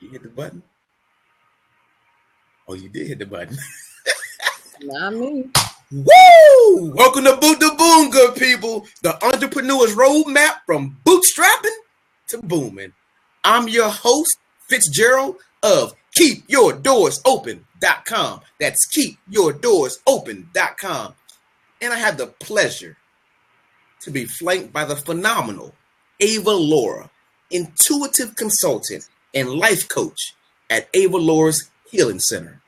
You hit the button? Oh, you did hit the button. Not me. Woo! Welcome to Boot to Boom, good people. The entrepreneur's roadmap from bootstrapping to booming. I'm your host, Fitzgerald of KeepYourDoorsOpen.com. That's KeepYourDoorsOpen.com. And I have the pleasure to be flanked by the phenomenal Ava Laura, intuitive consultant and life coach at Ava Laura's Healing Center.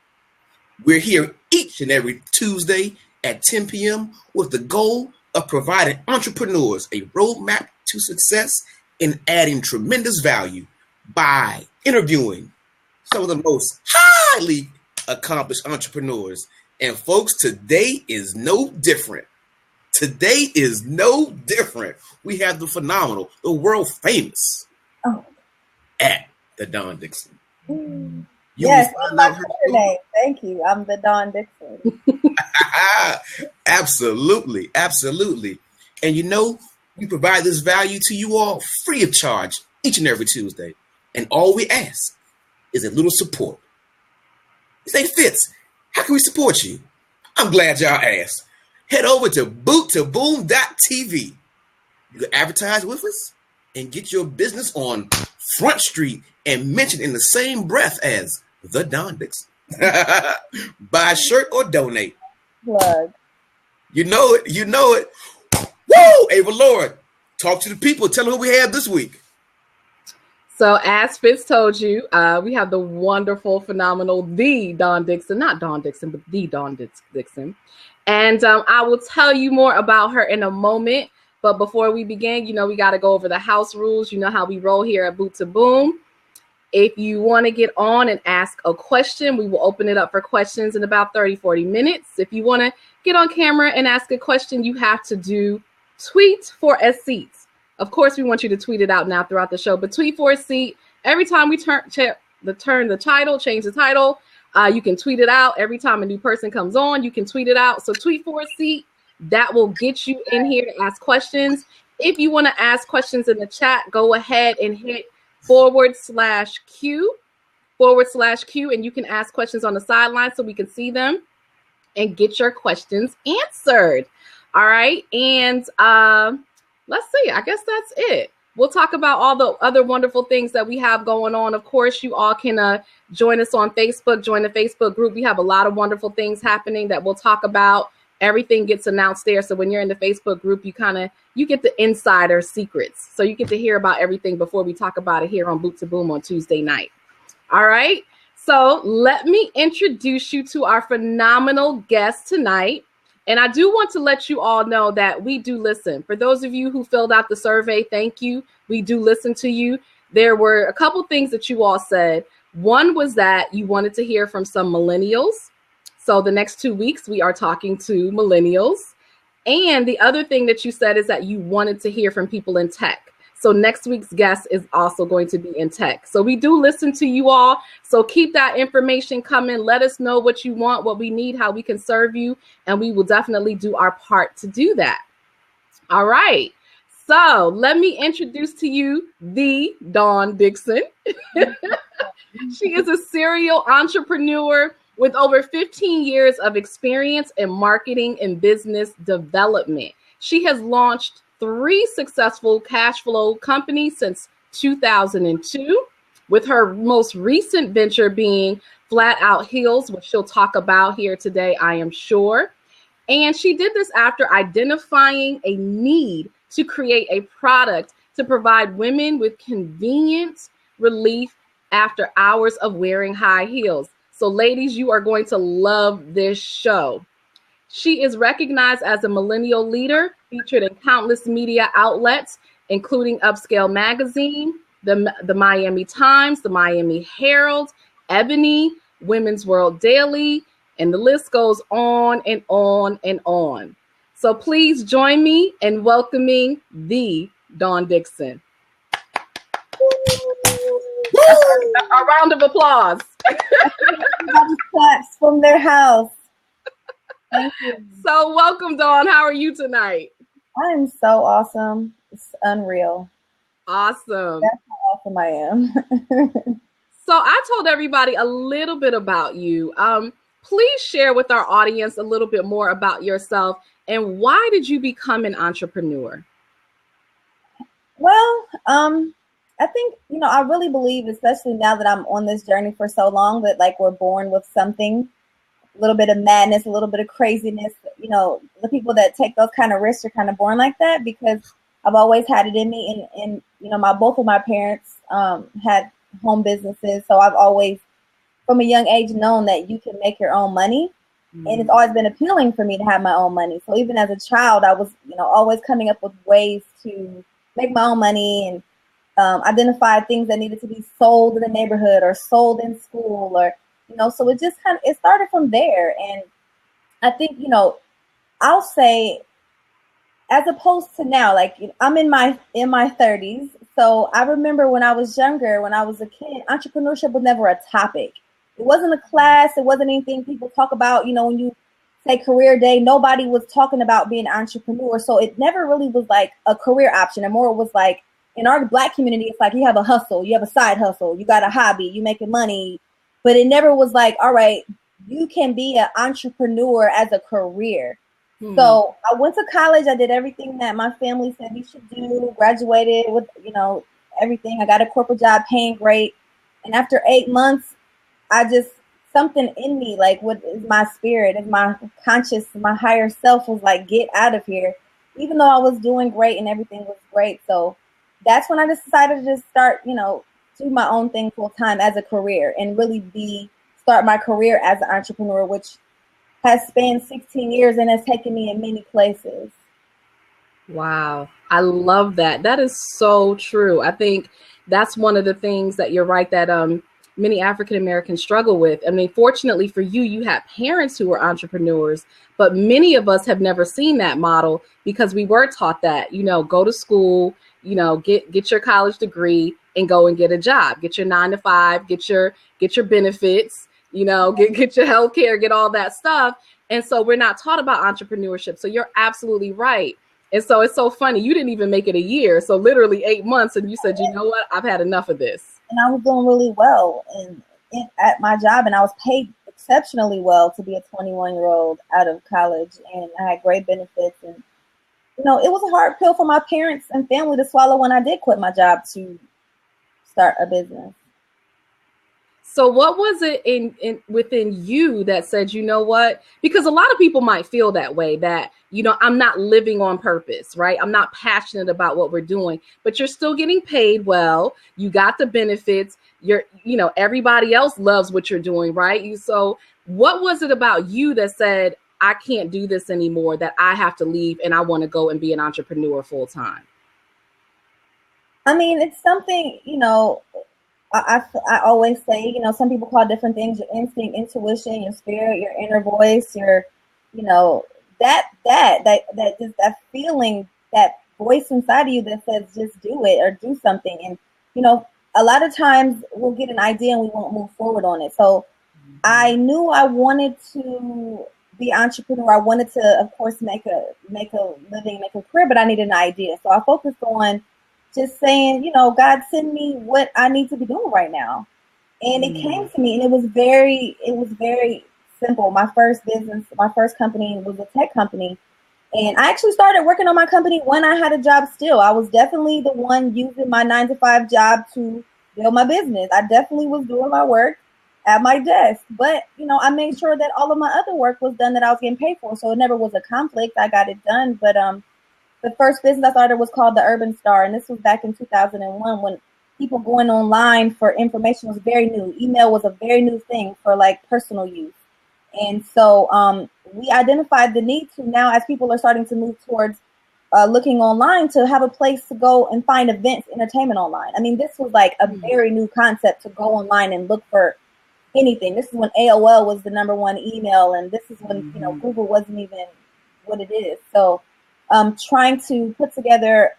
We're here each and every Tuesday at 10 p.m. with the goal of providing entrepreneurs a roadmap to success and adding tremendous value by interviewing some of the most highly accomplished entrepreneurs. And folks, today is no different. Today is no different. We have the phenomenal, the world famous at the Dawn Dickson. Yes, that's my name. Thank you. I'm the Dawn Dickson. Absolutely, absolutely. And you know, we provide this value to you all free of charge each and every Tuesday. And all we ask is a little support. You say, Fitz, how can we support you? I'm glad y'all asked. Head over to boottoboom.tv. You can advertise with us and get your business on Front Street and mention in the same breath as the Dawn Dickson. Buy a shirt or donate. Plug. You know it. You know it. Woo! Ava Laura, talk to the people. Tell them who we have this week. So as Fitz told you, we have the wonderful, phenomenal, the Dawn Dickson. Not Dawn Dickson, but the Dawn Dickson. And I will tell you more about her in a moment. But before we begin, you know, we got to go over the house rules. You know how we roll here at Boot to Boom. If you want to get on and ask a question, we will open it up for questions in about 30, 40 minutes. If you want to get on camera and ask a question, you have to do tweet for a seat. Of course, we want you to tweet it out now throughout the show, but tweet for a seat. Every time we change the title, you can tweet it out. Every time a new person comes on, you can tweet it out. So tweet for a seat. That will get you in here to ask questions. If you want to ask questions in the chat, go ahead and hit /Q, and you can ask questions on the sideline so we can see them and get your questions answered. All right. And let's see. I guess that's it. We'll talk about all the other wonderful things that we have going on. Of course, you all can join us on Facebook, join the Facebook group. We have a lot of wonderful things happening that we'll talk about. Everything gets announced there. So when you're in the Facebook group, you get the insider secrets. So you get to hear about everything before we talk about it here on Boot to Boom on Tuesday night. All right. So let me introduce you to our phenomenal guest tonight. And I do want to let you all know that we do listen. For those of you who filled out the survey, thank you. We do listen to you. There were a couple things that you all said. One was that you wanted to hear from some millennials. So the next 2 weeks, we are talking to millennials. And the other thing that you said is that you wanted to hear from people in tech. So next week's guest is also going to be in tech. So we do listen to you all. So keep that information coming. Let us know what you want, what we need, how we can serve you. And we will definitely do our part to do that. All right. So let me introduce to you the Dawn Dickson. She is a serial entrepreneur with over 15 years of experience in marketing and business development. She has launched 3 successful cash flow companies since 2002, with her most recent venture being Flat Out Heels, which she'll talk about here today, I am sure. And she did this after identifying a need to create a product to provide women with convenient relief after hours of wearing high heels. So ladies, you are going to love this show. She is recognized as a millennial leader, featured in countless media outlets, including Upscale Magazine, the Miami Times, the Miami Herald, Ebony, Women's World Daily, and the list goes on and on and on. So please join me in welcoming the Dawn Dickson. A round of applause. Claps from their house. Thank you. So welcome, Dawn. How are you tonight? I am so awesome. It's unreal. Awesome. That's how awesome I am. So I told everybody a little bit about you. Please share with our audience a little bit more about yourself and why did you become an entrepreneur? Well, I think, I really believe, especially now that I'm on this journey for so long, that like we're born with something, a little bit of madness, a little bit of craziness. The people that take those kind of risks are kind of born like that, because I've always had it in me. And both of my parents had home businesses. So I've always, from a young age, known that you can make your own money. And it's always been appealing for me to have my own money. So even as a child, I was, always coming up with ways to make my own money and identify things that needed to be sold in the neighborhood or sold in school, or, so it just it started from there. And I think, I'll say, as opposed to now, like I'm in my 30s. So I remember when I was younger, when I was a kid, entrepreneurship was never a topic. It wasn't a class. It wasn't anything people talk about. When you say career day, nobody was talking about being an entrepreneur. So it never really was like a career option. And more it was like, in our Black community, it's like you have a hustle, you have a side hustle, you got a hobby, you making money. But it never was like, all right, you can be an entrepreneur as a career. So I went to college. I did everything that my family said you should do, graduated with, everything. I got a corporate job paying great. And after 8 months, something in me, like what is my spirit, is my conscious, my higher self was like, get out of here, even though I was doing great and everything was great. So that's when I just decided to just start, do my own thing full time as a career and really start my career as an entrepreneur, which has spanned 16 years and has taken me in many places. Wow. I love that. That is so true. I think that's one of the things that you're right that many African Americans struggle with. I mean, fortunately for you, you have parents who are entrepreneurs, but many of us have never seen that model because we were taught that, go to school, get your college degree and go and get a job, get your 9 to 5, get your benefits, get your health care, get all that stuff. And so we're not taught about entrepreneurship. So you're absolutely right. And so it's so funny. You didn't even make it a year. So literally 8 months. And you said, you know what? I've had enough of this. And I was doing really well at my job. And I was paid exceptionally well to be a 21-year-old out of college. And I had great benefits. And, it was a hard pill for my parents and family to swallow when I did quit my job to start a business. So what was it in within you that said, you know what? Because a lot of people might feel that way, that, I'm not living on purpose, right? I'm not passionate about what we're doing, but you're still getting paid well. You got the benefits. Everybody else loves what you're doing, right? So what was it about you that said, I can't do this anymore, that I have to leave and I want to go and be an entrepreneur full time? I mean, it's something, I always say, some people call different things your instinct, intuition, your spirit, your inner voice, your, that feeling, that voice inside of you that says, just do it or do something. And, a lot of times we'll get an idea and we won't move forward on it. So I knew I wanted to be an entrepreneur. I wanted to, of course, make a living, make a career, but I needed an idea. So I focused on just saying, God, send me what I need to be doing right now. And it came to me, and it was very simple. My first business, my first company was a tech company. And I actually started working on my company when I had a job still. I was definitely the one using my 9 to 5 job to build my business. I definitely was doing my work at my desk. But, I made sure that all of my other work was done that I was getting paid for. So it never was a conflict. I got it done. But the first business I started was called the Urban Star. And this was back in 2001 when people going online for information was very new. Email was a very new thing for like personal use. And so we identified the need to now, as people are starting to move towards looking online, to have a place to go and find events, entertainment online. I mean, this was like a very new concept to go online and look for anything. This is when AOL was the number one email. And this is when, Google wasn't even what it is. So trying to put together,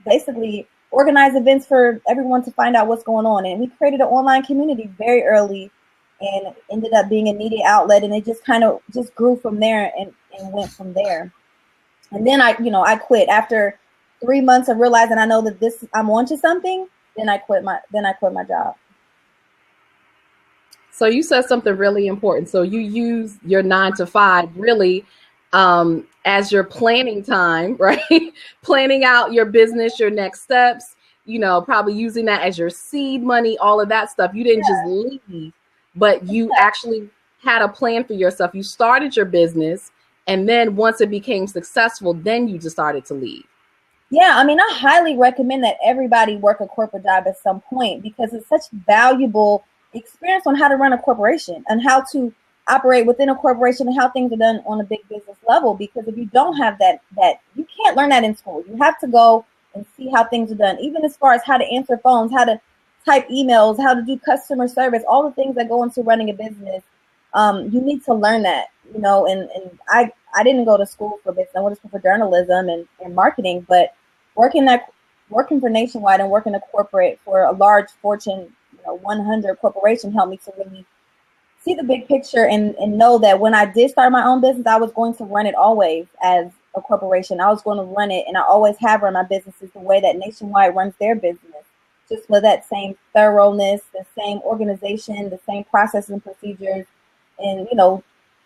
basically organize events for everyone to find out what's going on. And we created an online community very early and ended up being a media outlet. And it just kind of just grew from there and went from there. And then I quit after 3 months of realizing I know that I'm onto something. Then I quit my job. So you said something really important. So you use your 9 to 5 really as your planning time, right? Planning out your business, your next steps, probably using that as your seed money, all of that stuff. You didn't just leave, but you actually had a plan for yourself. You started your business, and then once it became successful, then you just started to leave. Yeah, I mean, I highly recommend that everybody work a corporate job at some point because it's such valuable experience on how to run a corporation and how to operate within a corporation and how things are done on a big business level. Because if you don't have that you can't learn that in school. You have to go and see how things are done, even as far as how to answer phones, how to type emails, how to do customer service, all the things that go into running a business. You need to learn that, and I didn't go to school for business. I went to school for journalism and marketing, but working for Nationwide and working a corporate for a large Fortune 100 corporation helped me to really see the big picture and know that when I did start my own business, I was going to run it always as a corporation. I was going to run it, and I always have run my businesses the way that Nationwide runs their business, just with that same thoroughness, the same organization, the same processes and procedures, and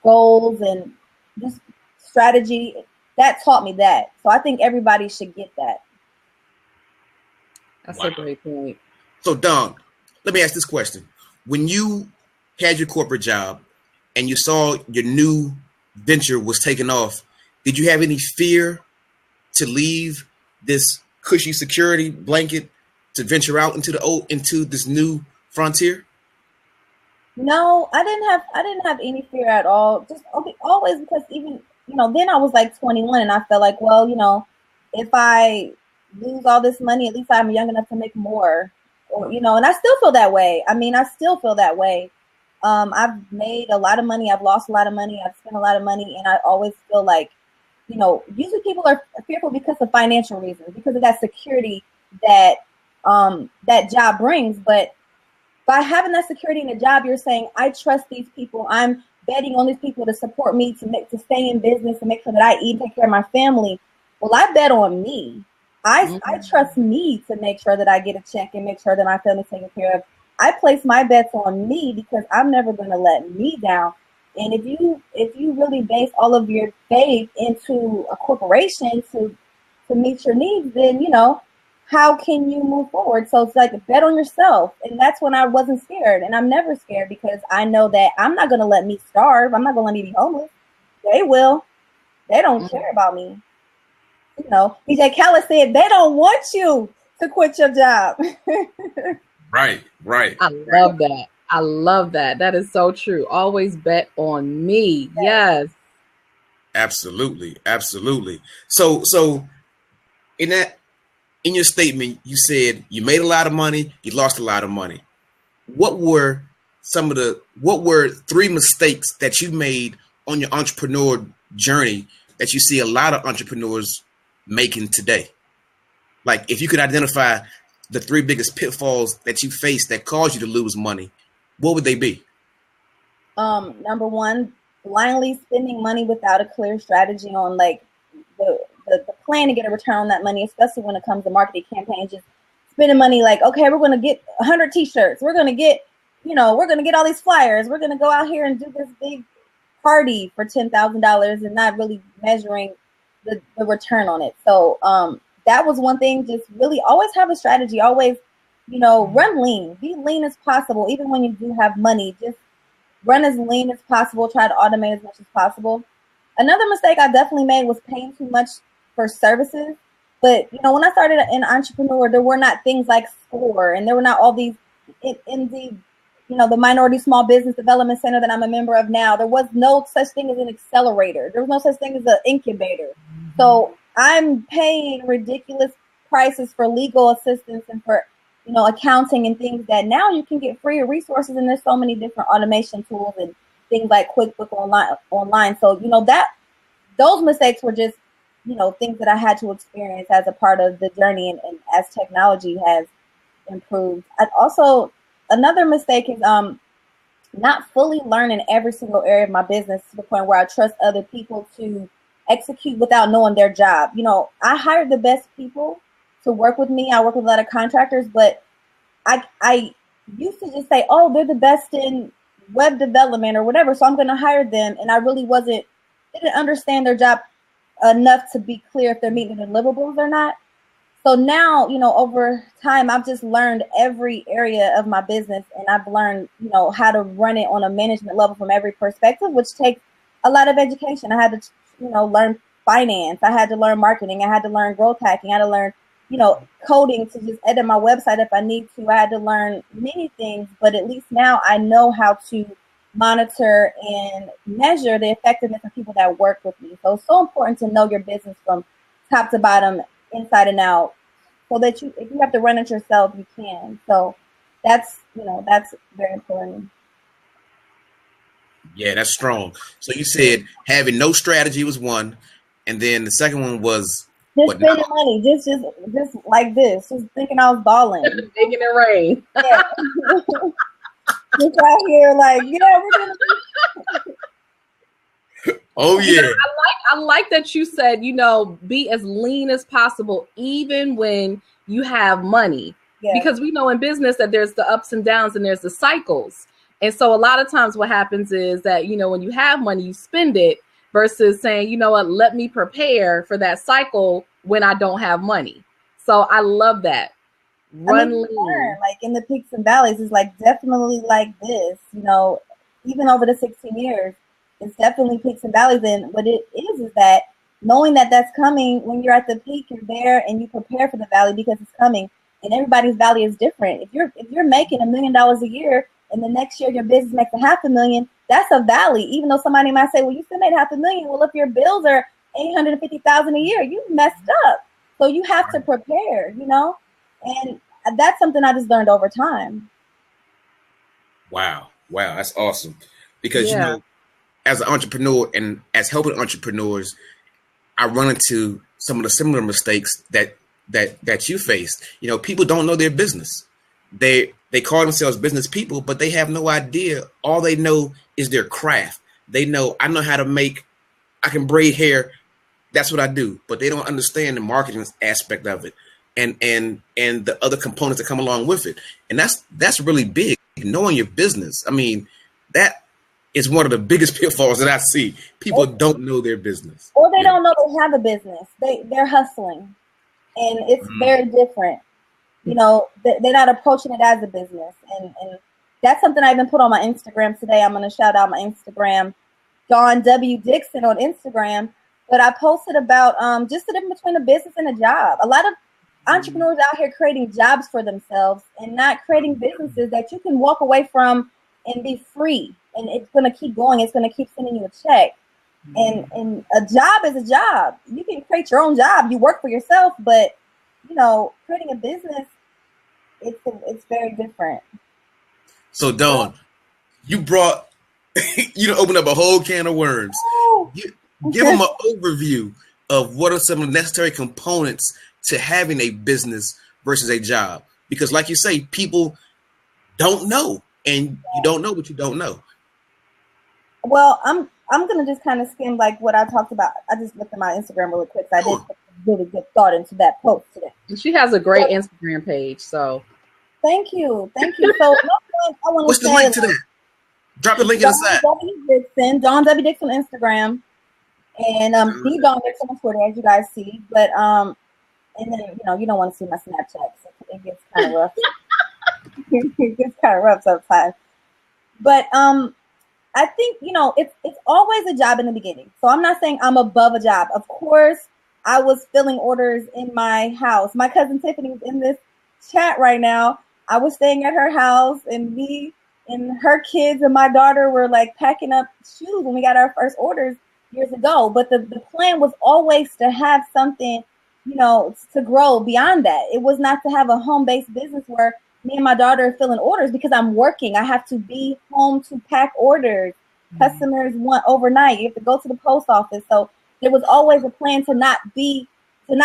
goals and just strategy. That taught me that. So I think everybody should get that. That's a great point. So Dawn, let me ask this question. When you had your corporate job and you saw your new venture was taking off, did you have any fear to leave this cushy security blanket to venture out into this new frontier? No, I didn't have any fear at all. Just always, because even then I was like 21 and I felt like, well, if I lose all this money, at least I'm young enough to make more, or and I still feel that way. I mean, I still feel that way. I've made a lot of money, I've lost a lot of money, I've spent a lot of money, and I always feel like, usually people are fearful because of financial reasons, because of that security that that job brings. But by having that security in a job, you're saying, I trust these people. I'm betting on these people to support me, to stay in business, to make sure that I eat and take care of my family. Well, I bet on me. I trust me to make sure that I get a check and make sure that my family's taken care of. I place my bets on me because I'm never going to let me down. And if you really base all of your faith into a corporation to meet your needs, then how can you move forward? So it's like a bet on yourself. And that's when I wasn't scared. And I'm never scared because I know that I'm not going to let me starve. I'm not going to let me be homeless. They will. They don't care about me. DJ Khaled said they don't want you to quit your job. Right. I love that. I love that. That is so true. Always bet on me. Yes. Absolutely. So in your statement, you said you made a lot of money, you lost a lot of money. What were 3 mistakes that you made on your entrepreneur journey that you see a lot of entrepreneurs making today? Like, if you could identify the 3 biggest pitfalls that you faced that caused you to lose money, what would they be? Number 1, blindly spending money without a clear strategy on like the plan to get a return on that money, especially when it comes to marketing campaigns. Just spending money like, okay, we're going to get 100 t-shirts. We're going to get, we're going to get all these flyers. We're going to go out here and do this big party for $10,000 and not really measuring the return on it. So that was one thing. Just really always have a strategy. Always, run lean. Be lean as possible. Even when you do have money, just run as lean as possible. Try to automate as much as possible. Another mistake I definitely made was paying too much for services. But, when I started an entrepreneur, there were not things like SCORE, and there were not all these in the Minority Small Business Development Center that I'm a member of now. There was no such thing as an accelerator. There was no such thing as an incubator. So I'm paying ridiculous prices for legal assistance and for, accounting and things that now you can get free resources. And there's so many different automation tools and things like QuickBooks online. So, those mistakes were just, things that I had to experience as a part of the journey and as technology has improved. Another mistake is not fully learning every single area of my business to the point where I trust other people to execute without knowing their job. I hired the best people to work with me. I work with a lot of contractors, but I used to just say, oh, they're the best in web development or whatever. So I'm going to hire them. And I really didn't understand their job enough to be clear if they're meeting the deliverables or not. So now, over time, I've just learned every area of my business, and I've learned, how to run it on a management level from every perspective, which takes a lot of education. I had to, learn finance. I had to learn marketing. I had to learn growth hacking. I had to learn, coding to just edit my website if I need to. I had to learn many things, but at least now I know how to monitor and measure the effectiveness of people that work with me. So it's so important to know your business from top to bottom, inside and out, so that if you have to run it yourself, you can. So that's very important. Yeah, that's strong. So you said having no strategy was one, and then the second one was just spending money, just like this, just thinking I was balling, making it rain. Yeah. Just out here, like, yeah, we're gonna. Oh yeah. I like that you said, be as lean as possible, even when you have money. Yeah. Because we know in business that there's the ups and downs and there's the cycles. And so a lot of times what happens is that, when you have money, you spend it versus saying, you know what, let me prepare for that cycle when I don't have money. So I love that. Run lean. Like in the peaks and valleys is like definitely like this, even over the 16 years. It's definitely peaks and valleys. And what it is that knowing that that's coming, when you're at the peak, you're there and you prepare for the valley because it's coming. And everybody's valley is different. If you're making $1 million a year and the next year your business makes $500,000, that's a valley. Even though somebody might say, well, you still made $500,000. Well, if your bills are $850,000 a year, you messed up. So you have to prepare, and that's something I just learned over time. Wow, that's awesome. Because as an entrepreneur and as helping entrepreneurs, I run into some of the similar mistakes that you faced. People don't know their business. They call themselves business people, but they have no idea. All they know is their craft. They know, I can braid hair. That's what I do. But they don't understand the marketing aspect of it and the other components that come along with it. And that's really big, knowing your business. I mean, that is one of the biggest pitfalls that I see. People don't know their business. Or they don't know they have a business. They're hustling. And it's very different. They're not approaching it as a business. And that's something I even put on my Instagram today. I'm going to shout out my Instagram, Dawn W. Dickson on Instagram. But I posted about just the difference between a business and a job. A lot of entrepreneurs out here creating jobs for themselves and not creating businesses that you can walk away from and be free. And it's going to keep going. It's going to keep sending you a check. And a job is a job. You can create your own job. You work for yourself, but creating a business, it's very different. So Dawn, you brought opened up a whole can of worms. Give them an overview of what are some of the necessary components to having a business versus a job, because like you say, people don't know, and you don't know what you don't know. Well, I'm gonna just kind of skim like what I talked about. I just looked at my Instagram really quick, so I did put really good thought into that post today. And she has a great Instagram page, so thank you. So I want to what's the link to that? Drop the link in the side. Dawn W. Dickson on Instagram, and the Dawn Dickson on Twitter, as you guys see. But and then you don't want to see my Snapchat, so it gets kind of rough. It gets kind of rough sometimes. But I think, it's always a job in the beginning. So I'm not saying I'm above a job. Of course, I was filling orders in my house. My cousin Tiffany is in this chat right now. I was staying at her house, and me and her kids and my daughter were like packing up shoes when we got our first orders years ago. But the plan was always to have something, to grow beyond that. It was not to have a home-based business where me and my daughter are filling orders because I'm working. I have to be home to pack orders. Customers want overnight. You have to go to the post office. So there was always a plan to not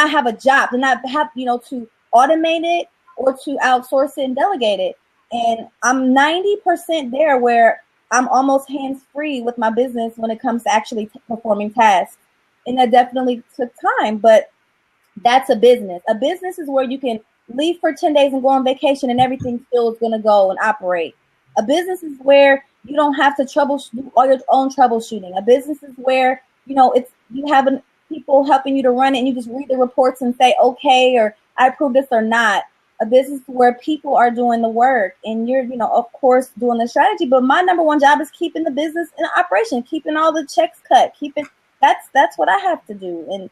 have a job, to not have, to automate it or to outsource it and delegate it. And I'm 90% there where I'm almost hands-free with my business when it comes to actually performing tasks. And that definitely took time, but that's a business. A business is where you can leave for 10 days and go on vacation and everything still is going to go and operate. A business is where you don't have to do all your own troubleshooting. A business is where, it's you have people helping you to run it and you just read the reports and say, okay, or I approve this or not. A business where people are doing the work and you're, of course, doing the strategy. But my number one job is keeping the business in operation, keeping all the checks cut, that's what I have to do. And,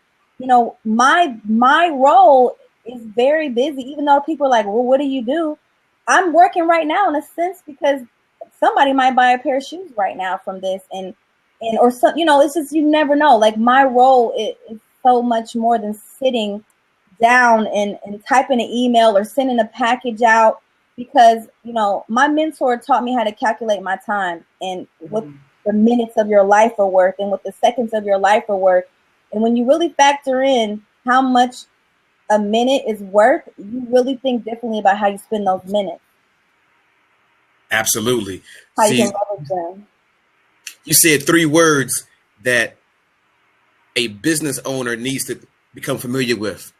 my role is very busy, even though people are like, well, what do you do? I'm working right now in a sense because somebody might buy a pair of shoes right now from this or some, it's just, you never know. Like my role is so much more than sitting down and typing an email or sending a package out because, my mentor taught me how to calculate my time and what the minutes of your life are worth and what the seconds of your life are worth. And when you really factor in how much a minute is worth, you really think differently about how you spend those minutes. Absolutely. How you can leverage them. You said 3 words that a business owner needs to become familiar with.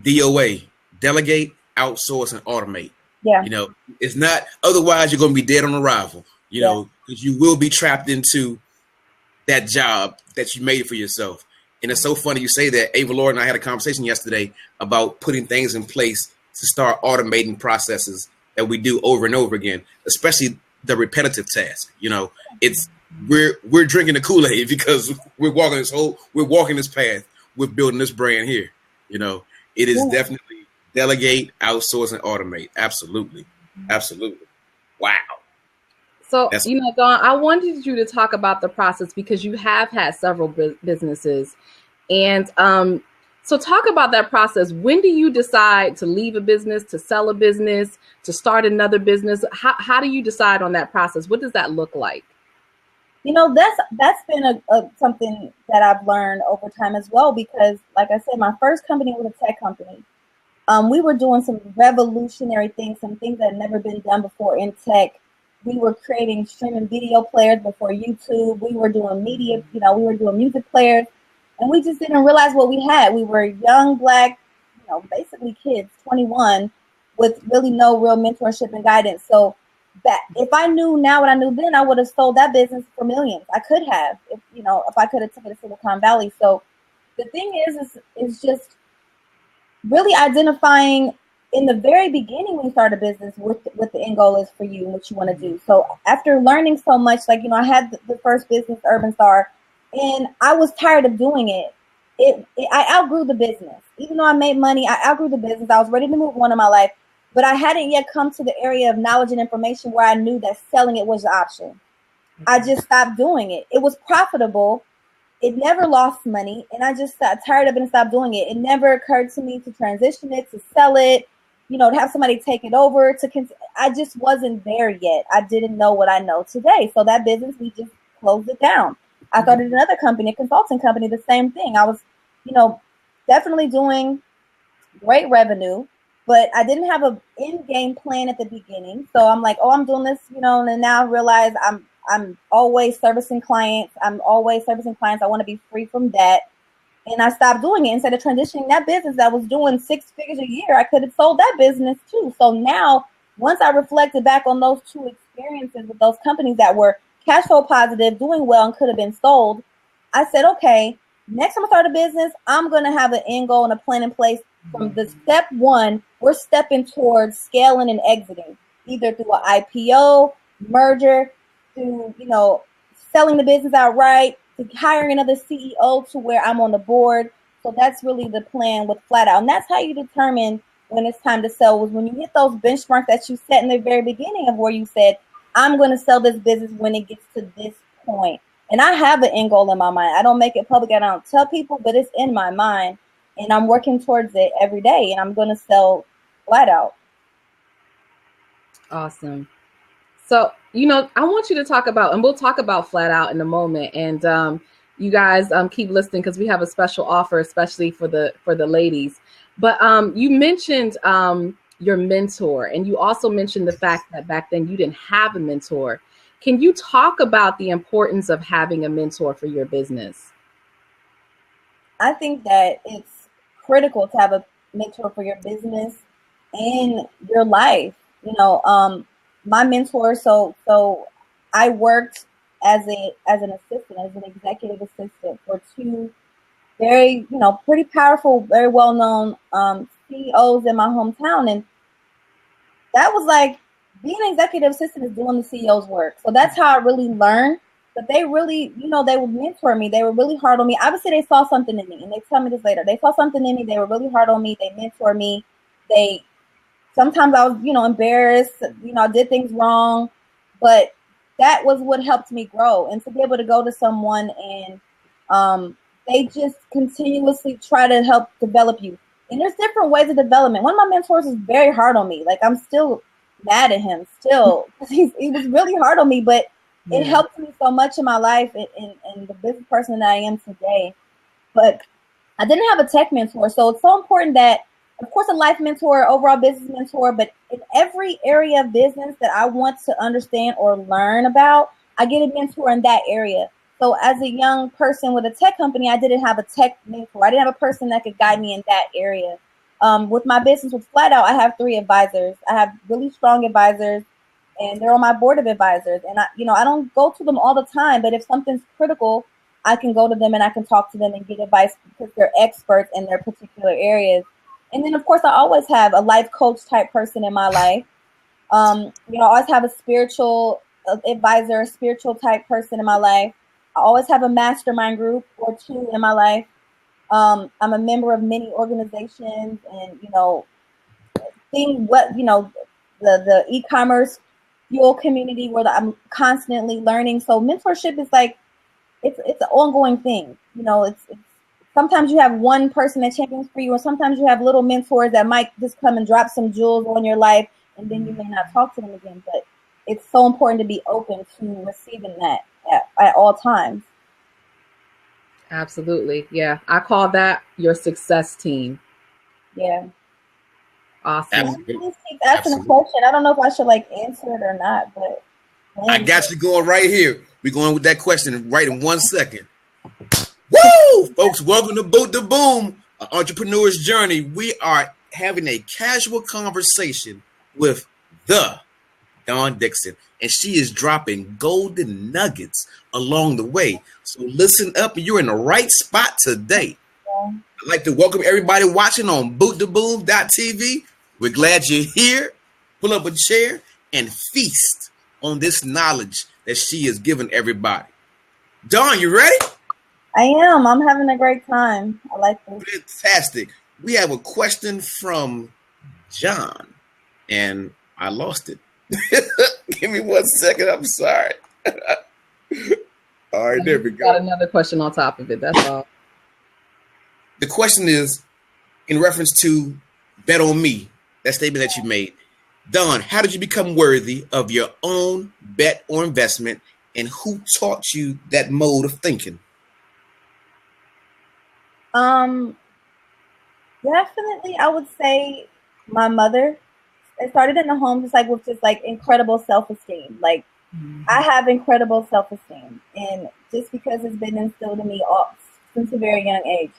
DOA, delegate, outsource, and automate. Yeah. It's not, otherwise you're going to be dead on arrival, because you will be trapped into that job that you made for yourself. And it's so funny you say that. Ava Laura and I had a conversation yesterday about putting things in place to start automating processes that we do over and over again, especially the repetitive task. It's we're drinking the Kool-Aid because we're walking this path. We're building this brand here. It is definitely delegate, outsource, and automate. Absolutely. Absolutely. Wow. So, Dawn, I wanted you to talk about the process because you have had several businesses. And so talk about that process. When do you decide to leave a business, to sell a business, to start another business? How do you decide on that process? What does that look like? That's been something that I've learned over time as well, because like I said, my first company was a tech company. We were doing some revolutionary things, some things that had never been done before in tech. We were creating streaming video players before YouTube. We were doing media, we were doing music players, and we just didn't realize what we had. We were young, Black, basically kids, 21, with really no real mentorship and guidance. So that if I knew now what I knew then, I would have sold that business for millions. I could have, if I could have taken it to Silicon Valley. So the thing is just really identifying in the very beginning when you start a business what the end goal is for you and what you want to do. So after learning so much, I had the first business, Urban Star, and I was tired of doing it. I outgrew the business. Even though I made money, I outgrew the business. I was ready to move on in my life, but I hadn't yet come to the area of knowledge and information where I knew that selling it was the option. I just stopped doing it. It was profitable. It never lost money, and I just got tired of it and stopped doing it. It never occurred to me to transition it, to sell it, to have somebody take it over. I just wasn't there yet. I didn't know what I know today. So that business, we just closed it down. I started another company, a consulting company, the same thing. I was, definitely doing great revenue, but I didn't have an end game plan at the beginning. So I'm like, I'm doing this, and now I realize I'm always servicing clients. I want to be free from debt. And I stopped doing it. Instead of transitioning that business that was doing 6 figures a year, I could have sold that business too. So now, once I reflected back on those 2 experiences with those companies that were cash flow positive, doing well, and could have been sold, I said, okay, next time I start a business, I'm going to have an end goal and a plan in place. From the step 1, we're stepping towards scaling and exiting, either through an IPO, merger, through, selling the business outright, to hiring another CEO to where I'm on the board. So that's really the plan with Flat Out. And that's how you determine when it's time to sell, was when you hit those benchmarks that you set in the very beginning of where you said, I'm going to sell this business when it gets to this point. And I have an end goal in my mind. I don't make it public. I don't tell people, but it's in my mind. And I'm working towards it every day. And I'm going to sell Flat Out. Awesome. So, I want you to talk about, and we'll talk about Flat Out in a moment. And you guys keep listening because we have a special offer, especially for the ladies. But you mentioned your mentor, and you also mentioned the fact that back then you didn't have a mentor. Can you talk about the importance of having a mentor for your business? I think that it's critical to have a mentor for your business and your life. my mentor, so I worked as an assistant, as an executive assistant for two very, pretty powerful, very well known CEOs in my hometown, and that was like being an executive assistant is doing the CEO's work. So that's how I really learned. But they really, they would mentor me. They were really hard on me. Obviously, they saw something in me, and they tell me this later. They saw something in me. They were really hard on me. They mentor me. They Sometimes I was, embarrassed. I did things wrong, but that was what helped me grow. And to be able to go to someone and they just continuously try to help develop you. And there's different ways of development. One of my mentors is very hard on me. Like, I'm still mad at him still. He was really hard on me, but it helped me so much in my life and the business person that I am today. But I didn't have a tech mentor. So it's so important that, of course, a life mentor, overall business mentor, but in every area of business that I want to understand or learn about, I get a mentor in that area. So as a young person with a tech company, I didn't have a tech mentor. I didn't have a person that could guide me in that area. With my business with Flat Out, I have 3 advisors. I have really strong advisors, and they're on my board of advisors. And I don't go to them all the time, but if something's critical, I can go to them and I can talk to them and get advice because they're experts in their particular areas. And then, of course, I always have a life coach type person in my life. I always have a spiritual advisor, a spiritual type person in my life. I always have a mastermind group or 2 in my life. I'm a member of many organizations and, seeing what, the e-commerce fuel community where I'm constantly learning. So mentorship is like, it's an ongoing thing. It's sometimes you have one person that champions for you, and sometimes you have little mentors that might just come and drop some jewels on your life, and then you may not talk to them again. But it's so important to be open to receiving that at all times. Absolutely. Yeah. I call that your success team. Yeah. Awesome. Please keep asking a question. I don't know if I should answer it or not, but I got you going right here. We're going with that question right in 1 second. Woo! Folks, welcome to Boot the Boom, an entrepreneur's journey. We are having a casual conversation with the Dawn Dickson, and she is dropping golden nuggets along the way. So listen up, you're in the right spot today. Yeah. I'd like to welcome everybody watching on boottheboom.tv. We're glad you're here. Pull up a chair and feast on this knowledge that she is giving everybody. Dawn, you ready? I am. I'm having a great time. I like this. Fantastic. We have a question from John, and I lost it. Give me 1 second. I'm sorry. All right, there we go. Got another question on top of it. That's all. The question is in reference to bet on me, that statement that you made. Dawn, how did you become worthy of your own bet or investment, and who taught you that mode of thinking? Definitely, I would say my mother. It started in the home, with incredible self-esteem. I have incredible self-esteem, and just because it's been instilled in me since a very young age.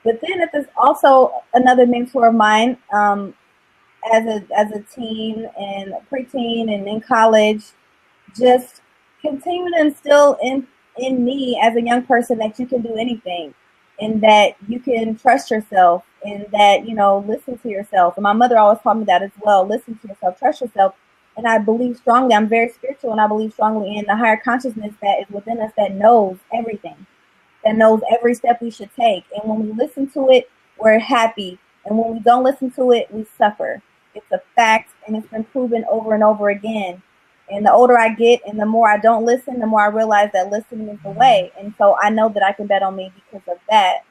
But then there's also another mentor of mine, as a teen and preteen and in college, just continue to instill in me as a young person that you can do anything. And that you can trust yourself, and that, listen to yourself. And my mother always taught me that as well. Listen to yourself, trust yourself. And I believe strongly, I'm very spiritual, and I believe strongly in the higher consciousness that is within us that knows everything, that knows every step we should take. And when we listen to it, we're happy. And when we don't listen to it, we suffer. It's a fact, and it's been proven over and over again. And the older I get and the more I don't listen, the more I realize that listening is the way. And so I know that I can bet on me because of that.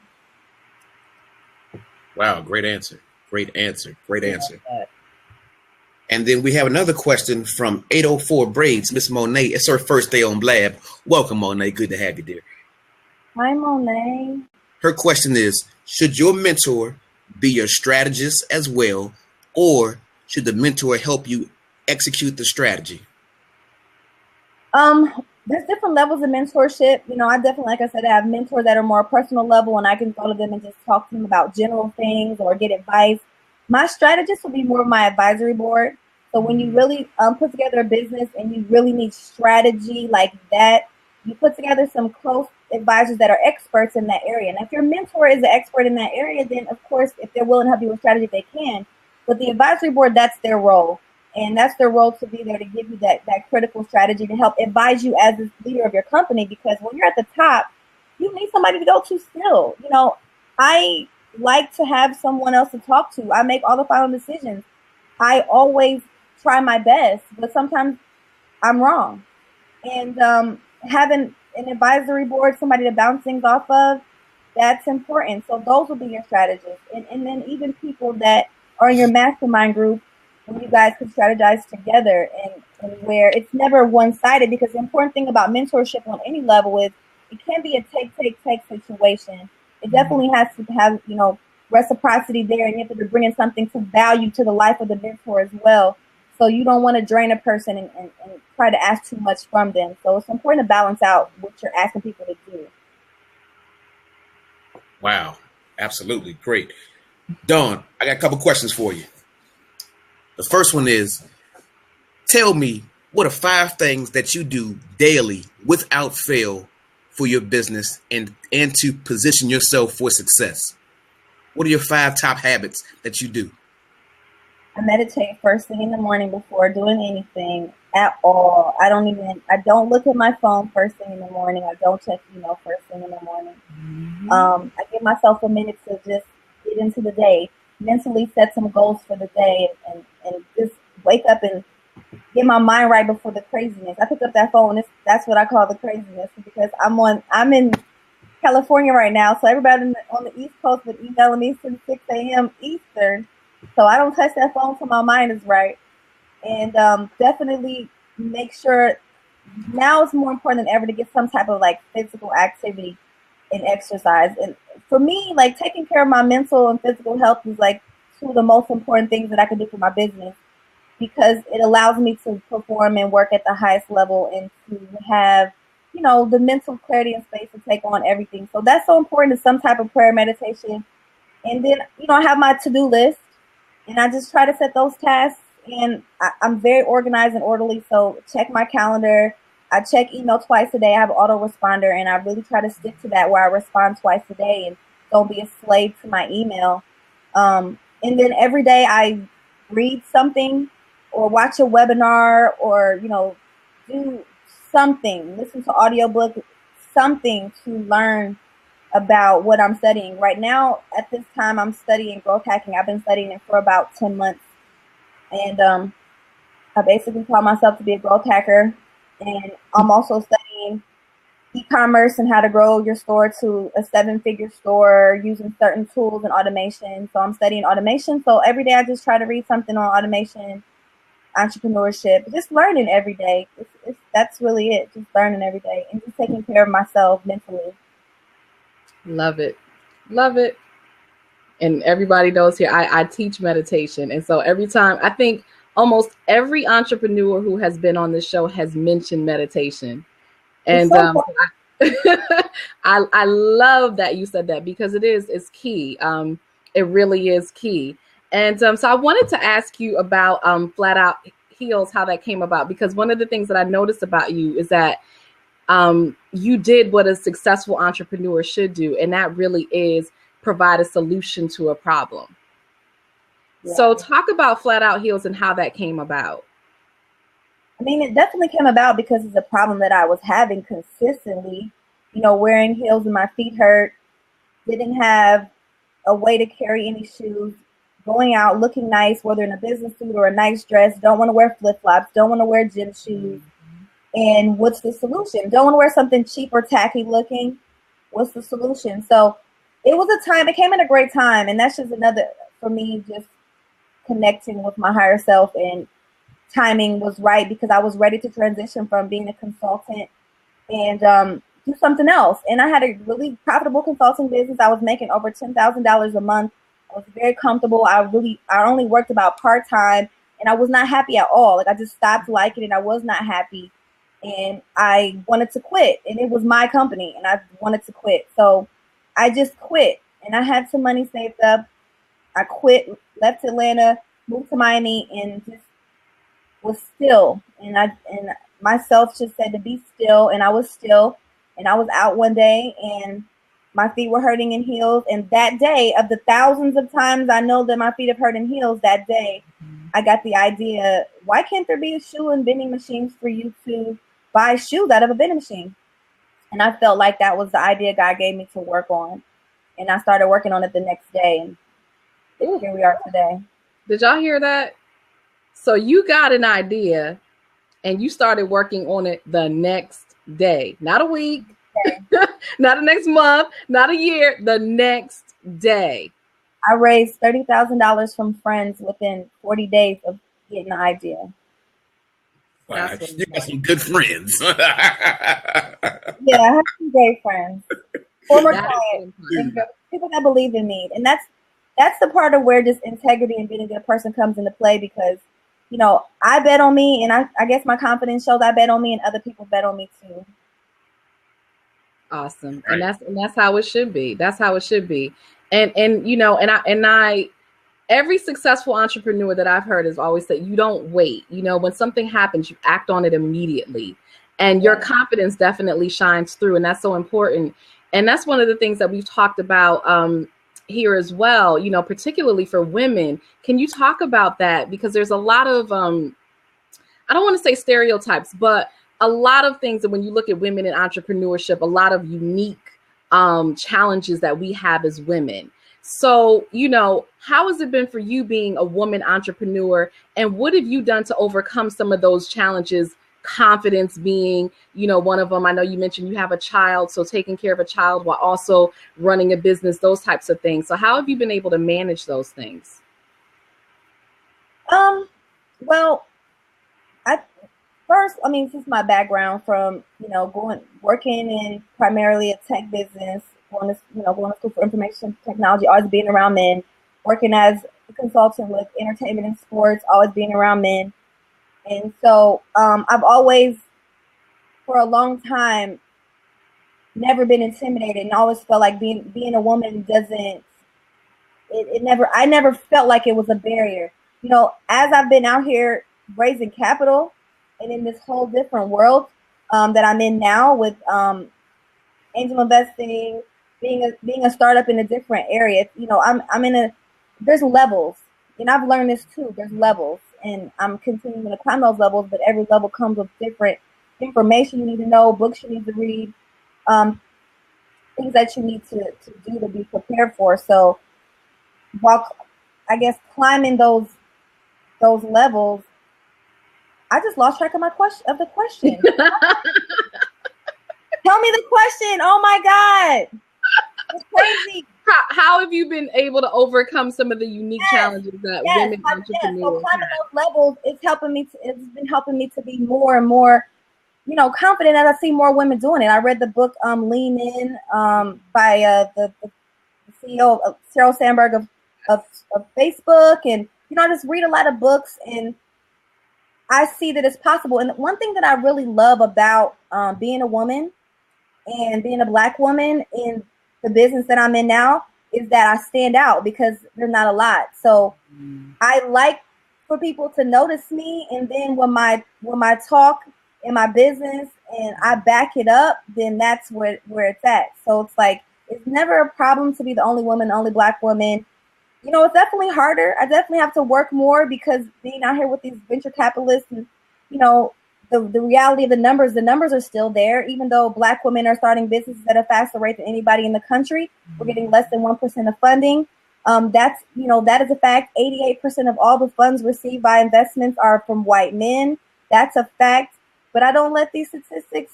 Wow, great answer. Great answer. Great answer. And then we have another question from 804 Braids, Miss Monet. It's her first day on Blab. Welcome, Monet. Good to have you, dear. Hi, Monet. Her question is, should your mentor be your strategist as well, or should the mentor help you execute the strategy? There's different levels of mentorship. I definitely, like I said, I have mentors that are more personal level, and I can go to them and just talk to them about general things or get advice. My strategist will be more of my advisory board. So when you really put together a business and you really need strategy like that, you put together some close advisors that are experts in that area. And if your mentor is an expert in that area, then of course, if they're willing to help you with strategy, they can. But the advisory board, that's their role. And that's their role, to be there to give you that critical strategy to help advise you as the leader of your company. Because when you're at the top, you need somebody to go to still. You know, I like to have someone else to talk to. I make all the final decisions. I always try my best, but sometimes I'm wrong. And having an advisory board, somebody to bounce things off of, that's important. So those will be your strategists. And then even people that are in your mastermind group, when you guys can strategize together and where it's never one-sided, because the important thing about mentorship on any level is it can be a take situation. It definitely has to have, you know, reciprocity there, and you have to bring in something to value to the life of the mentor as well. So you don't want to drain a person and try to ask too much from them. So it's important to balance out what you're asking people to do. Wow, absolutely great. Dawn, I got a couple questions for you. The first one is, tell me, what are 5 things that you do daily without fail for your business and to position yourself for success? What are your 5 top habits that you do? I meditate first thing in the morning before doing anything at all. I don't look at my phone first thing in the morning. I don't check email first thing in the morning. Mm-hmm. I give myself a minute to just get into the day, mentally set some goals for the day, and just wake up and get my mind right before the craziness. I pick up that phone. That's what I call the craziness, because I'm in California right now, so everybody on the East Coast would email me since 6 a.m. Eastern. So I don't touch that phone till my mind is right. And definitely make sure now it's more important than ever to get some type of like physical activity and exercise. And for me, like taking care of my mental and physical health is like 2 of the most important things that I can do for my business, because it allows me to perform and work at the highest level and to have, you know, the mental clarity and space to take on everything. So that's so important, to some type of prayer, meditation. And then, you know, I have my to-do list, and I just try to set those tasks, and I'm very organized and orderly. So check my calendar. I check email twice a day. I have an autoresponder, and I really try to stick to that, where I respond twice a day and don't be a slave to my email. And then every day I read something or watch a webinar, or, you know, do something, listen to audiobook, something to learn about what I'm studying. Right now, at this time, I'm studying growth hacking. I've been studying it for about 10 months. And I basically call myself to be a growth hacker. And I'm also studying e-commerce and how to grow your store to a 7-figure store using certain tools and automation. So I'm studying automation. So every day I just try to read something on automation, entrepreneurship, just learning every day. That's really it. Just learning every day and just taking care of myself mentally. Love it. Love it. And everybody knows here, I teach meditation. And so every time, I think almost every entrepreneur who has been on this show has mentioned meditation. And I love that you said that, because it's key. It really is key. And so I wanted to ask you about Flat Out Heels, how that came about, because one of the things that I noticed about you is that you did what a successful entrepreneur should do, and that really is provide a solution to a problem. Yeah. So talk about Flat Out Heels and how that came about. I mean, it definitely came about because it's a problem that I was having consistently. You know, wearing heels and my feet hurt, didn't have a way to carry any shoes, going out looking nice, whether in a business suit or a nice dress, don't want to wear flip-flops, don't want to wear gym shoes. And what's the solution? Don't want to wear something cheap or tacky looking. What's the solution? So it was a time, it came at a great time. And that's just another, for me, just connecting with my higher self, and timing was right, because I was ready to transition from being a consultant and do something else. And I had a really profitable consulting business. I was making over $10,000 a month. I was very comfortable. I only worked about part-time, and I was not happy at all. Like, I just stopped liking it. I was not happy. And I wanted to quit, and it was my company, and I wanted to quit. So I just quit, and I had some money saved up. I quit, left Atlanta, moved to Miami, and just was still, and myself just said to be still, and I was still, and I was out one day, and my feet were hurting in heels, and that day, of the thousands of times I know that my feet have hurt in heels, that day I got the idea, why can't there be a shoe and vending machines for you to buy shoes out of a vending machine? And I felt like that was the idea God gave me to work on. And I started working on it the next day. And here we are today. Did y'all hear that? So you got an idea and you started working on it the next day. Not a week, not the next month, not a year, the next day. I raised $30,000 from friends within 40 days of getting the idea. Wow, you got some good friends. Yeah, I have some great friends. Former clients, people that believe in me. And that's the part of where just integrity and being a good person comes into play, because, you know, I bet on me, and I guess my confidence shows I bet on me, and other people bet on me too. Awesome. Right. And that's how it should be. That's how it should be. And you know, and I every successful entrepreneur that I've heard has always said, you don't wait. You know, when something happens, you act on it immediately. And your confidence definitely shines through. And that's so important. And that's one of the things that we've talked about here as well, you know, particularly for women. Can you talk about that? Because there's a lot of, I don't want to say stereotypes, but a lot of things that when you look at women in entrepreneurship, a lot of unique challenges that we have as women. So, you know, how has it been for you being a woman entrepreneur, and what have you done to overcome some of those challenges? Confidence being, you know, one of them. I know you mentioned you have a child, so taking care of a child while also running a business, those types of things. So how have you been able to manage those things? Well, since my background from, you know, working in primarily a tech business, going to school for information technology, always being around men, working as a consultant with entertainment and sports, always being around men. And so I've always, for a long time, never been intimidated, and always felt like being a woman I never felt like it was a barrier. You know, as I've been out here raising capital and in this whole different world that I'm in now with angel investing, being a startup in a different area, you know, there's levels, and I've learned this too. There's levels, and I'm continuing to climb those levels, but every level comes with different information you need to know, books you need to read, things that you need to do to be prepared for. So while I guess climbing those levels, I just lost track of the question. Tell me the question. Oh my God. It's crazy. How have you been able to overcome some of the unique challenges that women entrepreneurs so climbing those levels, it's been helping me to be more and more, you know, confident as I see more women doing it. I read the book Lean In by the CEO of Sheryl Sandberg of Facebook, and you know, I just read a lot of books, and I see that it's possible. And one thing that I really love about being a woman and being a Black woman in the business that I'm in now is that I stand out, because there's not a lot. So I like for people to notice me, and then when my talk in my business and I back it up, then that's where it's at. So it's like, it's never a problem to be the only woman, the only Black woman. You know, it's definitely harder. I definitely have to work more, because being out here with these venture capitalists, and, you know, the reality of the numbers are still there. Even though Black women are starting businesses at a faster rate than anybody in the country, we're getting less than 1% of funding. That is a fact. 88% of all the funds received by investments are from white men. That's a fact. But I don't let these statistics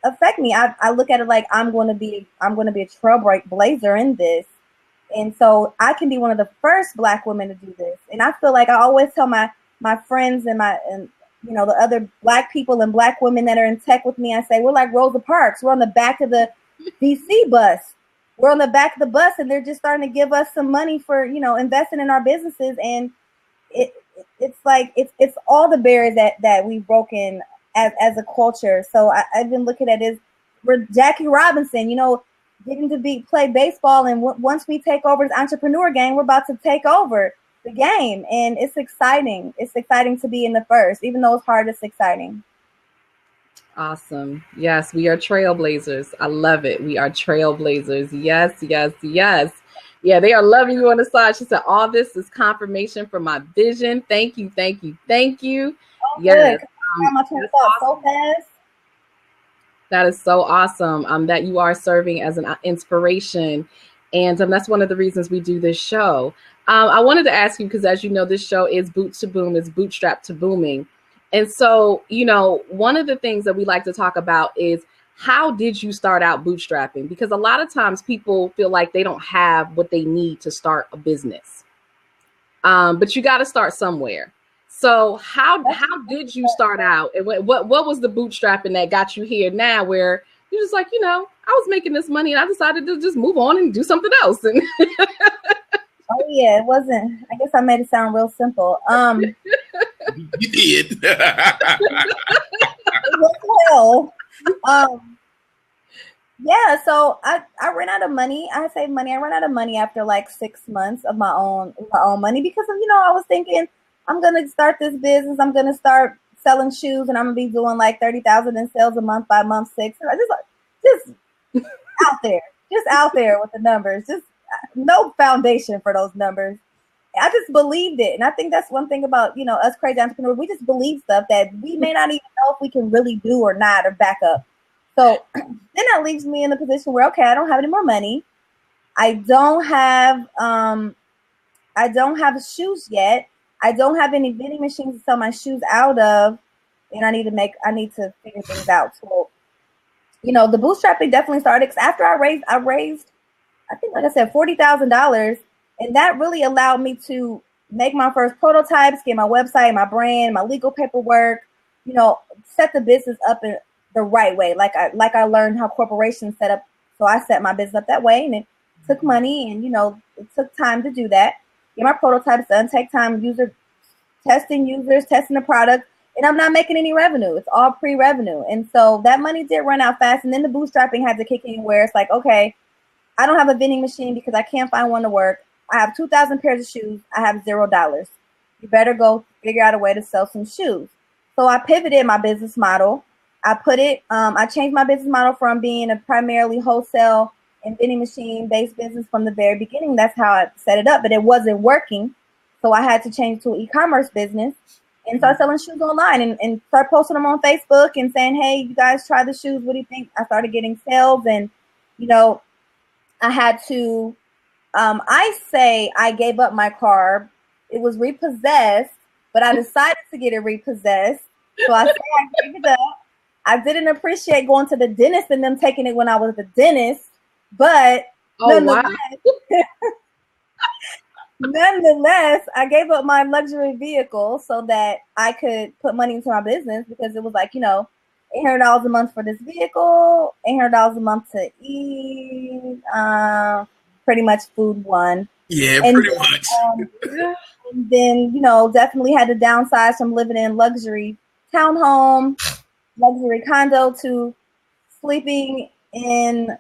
affect me. I look at it like I'm going to be a trailblazer in this. And so I can be one of the first Black women to do this. And I feel like I always tell my friends and you know, the other Black people and Black women that are in tech with me, I say, we're like Rosa Parks. We're on the back of the DC bus. We're on the back of the bus, and they're just starting to give us some money for, you know, investing in our businesses. And it's like, it's all the barriers that we've broken as a culture. So I've been looking at it, we're Jackie Robinson, you know, getting to play baseball. And once we take over this entrepreneur game, we're about to take over. the game, and it's exciting. It's exciting to be in the first, even though it's hard. It's exciting. Awesome. Yes, we are trailblazers. I love it. We are trailblazers. Yes, yes, yes. Yeah, they are loving you on the side. She said, all this is confirmation for my vision. Thank you, thank you, thank you. Oh, Yes. good. That's awesome. So fast. That is so awesome. That you are serving as an inspiration. And that's one of the reasons we do this show. I wanted to ask you, because as you know, this show is Boot to Boom, it's bootstrapped to booming. And so, you know, one of the things that we like to talk about is, how did you start out bootstrapping? Because a lot of times people feel like they don't have what they need to start a business. But you got to start somewhere. So how did you start out? And what was the bootstrapping that got you here now, where you're just like, you know, I was making this money and I decided to just move on and do something else? And oh yeah, it wasn't. I guess I made it sound real simple. You did. Well, yeah. So I ran out of money. I saved money. I ran out of money after like 6 months of my own money, because of, you know, I was thinking, I'm gonna start this business. I'm gonna start selling shoes, and I'm gonna be doing like 30,000 in sales a month by month 6. I just out there with the numbers. Just no foundation for those numbers. I just believed it. And I think that's one thing about, you know, us crazy entrepreneurs. We just believe stuff that we may not even know if we can really do or not, or back up. So then that leaves me in a position where, okay, I don't have any more money. I don't have shoes yet. I don't have any vending machines to sell my shoes out of. And I need to figure things out. So, you know, the bootstrapping definitely started after I raised, I think, like I said, $40,000. And that really allowed me to make my first prototypes, get my website, my brand, my legal paperwork, you know, set the business up in the right way. Like I learned how corporations set up. So I set my business up that way, and it took money, and, you know, it took time to do that. Get my prototypes done, take time, testing the product, and I'm not making any revenue. It's all pre-revenue. And so that money did run out fast. And then the bootstrapping had to kick in, where it's like, okay, I don't have a vending machine because I can't find one to work. I have 2,000 pairs of shoes. I have $0. You better go figure out a way to sell some shoes. So I pivoted my business model. I changed my business model from being a primarily wholesale and vending machine based business from the very beginning. That's how I set it up, but it wasn't working. So I had to change to an e-commerce business and start selling shoes online, and start posting them on Facebook and saying, hey, you guys try the shoes. What do you think? I started getting sales, and, you know, I had to, I say I gave up my car. It was repossessed, but I decided to get it repossessed. So I say I gave it up. I didn't appreciate going to the dentist and them taking it when I was the dentist, but nonetheless, I gave up my luxury vehicle so that I could put money into my business, because it was like, you know, $800 a month for this vehicle, $800 a month to eat, pretty much food one. Yeah, and pretty then, much. And then, you know, definitely had to downsize from living in luxury townhome, luxury condo, to sleeping in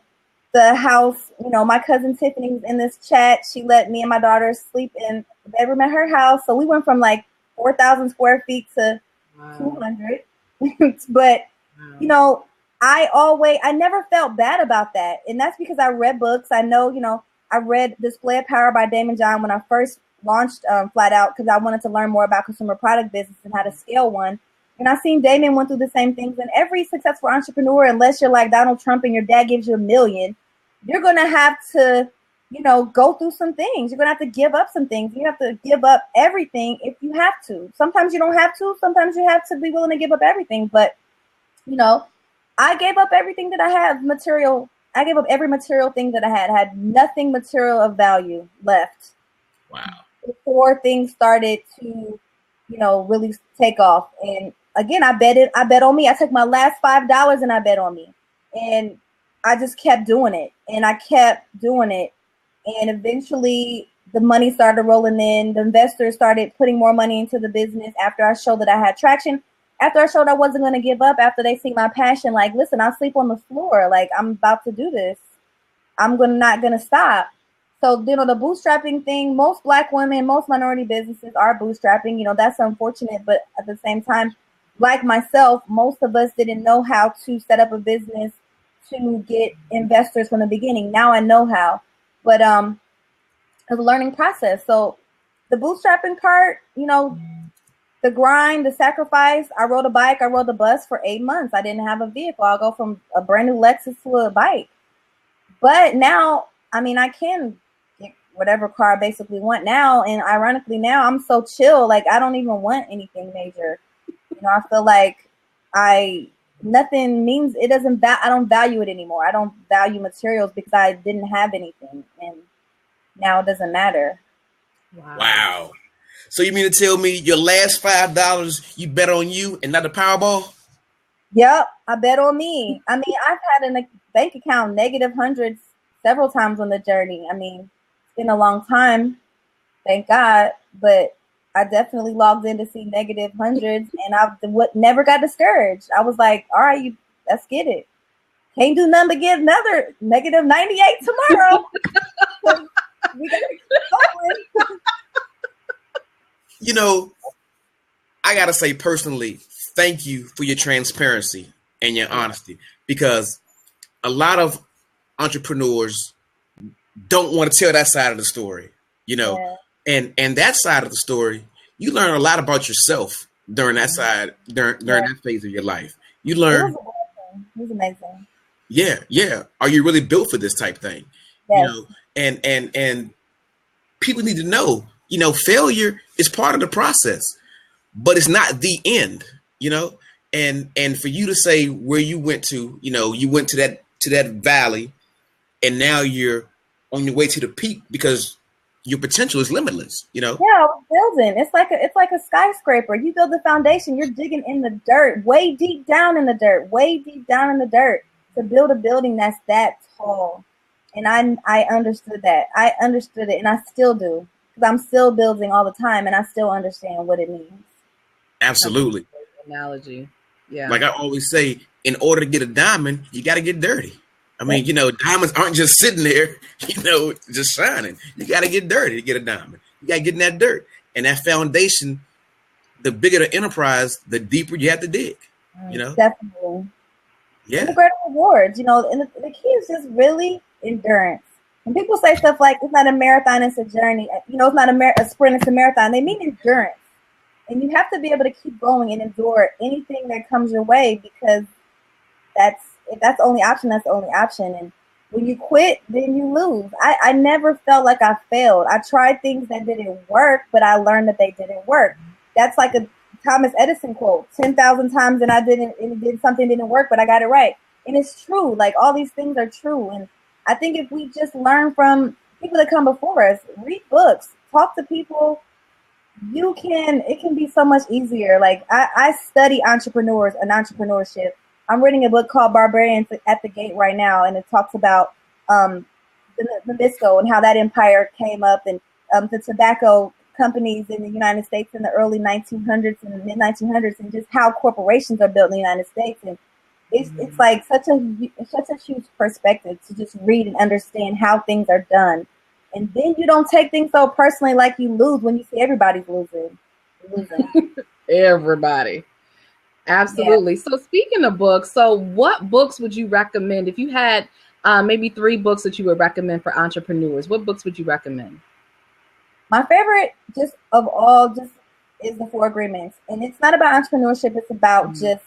the house. You know, my cousin Tiffany was in this chat. She let me and my daughter sleep in the bedroom at her house. So we went from like 4,000 square feet to 200. But, you know, I never felt bad about that. And that's because I read books. I know, you know, I read Display of Power by Damon John when I first launched Flat Out, because I wanted to learn more about consumer product business and how to scale one. And I seen Damon went through the same things. And every successful entrepreneur, unless you're like Donald Trump and your dad gives you $1 million, you're going to have to, you know, go through some things. You're going to have to give up some things. You have to give up everything if you have to. Sometimes you don't have to. Sometimes you have to be willing to give up everything. But, you know, I gave up everything that I have, material. I gave up every material thing that I had. I had nothing material of value left. Wow. Before things started to, you know, really take off. And again, I bet on me. I took my last $5 and I bet on me. And I just kept doing it. And I kept doing it. And eventually the money started rolling in. The investors started putting more money into the business after I showed that I had traction. After I showed I wasn't going to give up, after they see my passion, like, listen, I'll sleep on the floor. Like, I'm about to do this. I'm not going to stop. So, you know, the bootstrapping thing, most Black women, most minority businesses are bootstrapping. You know, that's unfortunate. But at the same time, like myself, most of us didn't know how to set up a business to get investors from the beginning. Now I know how. But it's a learning process. So the bootstrapping part, you know, the grind, the sacrifice. I rode a bike, I rode the bus for 8 months. I didn't have a vehicle. I'll go from a brand new Lexus to a bike. But now, I mean, I can get whatever car I basically want now. And ironically, now I'm so chill. Like, I don't even want anything major. You know, I feel like nothing means, it doesn't, I don't value it anymore. I don't value materials because I didn't have anything. And now it doesn't matter. Wow. So you mean to tell me your last $5 you bet on you and not the Powerball? Yep, I bet on me. I mean, I've had a bank account negative hundreds several times on the journey. I mean, it's been a long time, thank God, but I definitely logged in to see negative hundreds, and I never got discouraged. I was like, all right, let's get it. Can't do nothing but get another negative 98 tomorrow. We gotta keep going. You know, I gotta say personally, thank you for your transparency and your honesty, because a lot of entrepreneurs don't want to tell that side of the story, you know, and that side of the story, you learn a lot about yourself during that side, during that phase of your life. You learn. It was amazing. Yeah. Are you really built for this type thing? Yes. You know, and people need to know, you know, failure is part of the process, but it's not the end, you know, and for you to say where you went to, you know, you went to that valley and now you're on your way to the peak because your potential is limitless, you know? Yeah, I was building. It's like a skyscraper. You build the foundation, you're digging in the dirt, way deep down in the dirt to build a building that's that tall. And I understood that. I understood it, and I still do, because I'm still building all the time, and I still understand what it means. Absolutely. Analogy. Yeah. Like I always say, in order to get a diamond, you got to get dirty. I mean, you know, diamonds aren't just sitting there, you know, just shining. You got to get dirty to get a diamond. You got to get in that dirt. And that foundation, the bigger the enterprise, the deeper you have to dig, you know? Definitely. Yeah. And the greater rewards, you know, and the key is just really endurance. When people say stuff like, it's not a marathon, it's a journey, you know, it's not a sprint, it's a marathon, they mean endurance. And you have to be able to keep going and endure anything that comes your way, because if that's the only option, that's the only option. And when you quit, then you lose. I never felt like I failed. I tried things that didn't work, but I learned that they didn't work. That's like a Thomas Edison quote, 10,000 times and something didn't work, but I got it right. And it's true. Like, all these things are true. And I think if we just learn from people that come before us, read books, talk to people, it can be so much easier. Like, I study entrepreneurs and entrepreneurship. I'm reading a book called Barbarians at the Gate right now, and it talks about the Nabisco and how that empire came up, and the tobacco companies in the United States in the early 1900s and mid 1900s, and just how corporations are built in the United States. And it's like such a huge perspective to just read and understand how things are done. And then you don't take things so personally, like you lose when you see everybody's losing. Everybody. Absolutely. Yeah. So speaking of books, so what books would you recommend if you had maybe 3 books that you would recommend for entrepreneurs? What books would you recommend? My favorite just is The 4 Agreements. And it's not about entrepreneurship. It's about just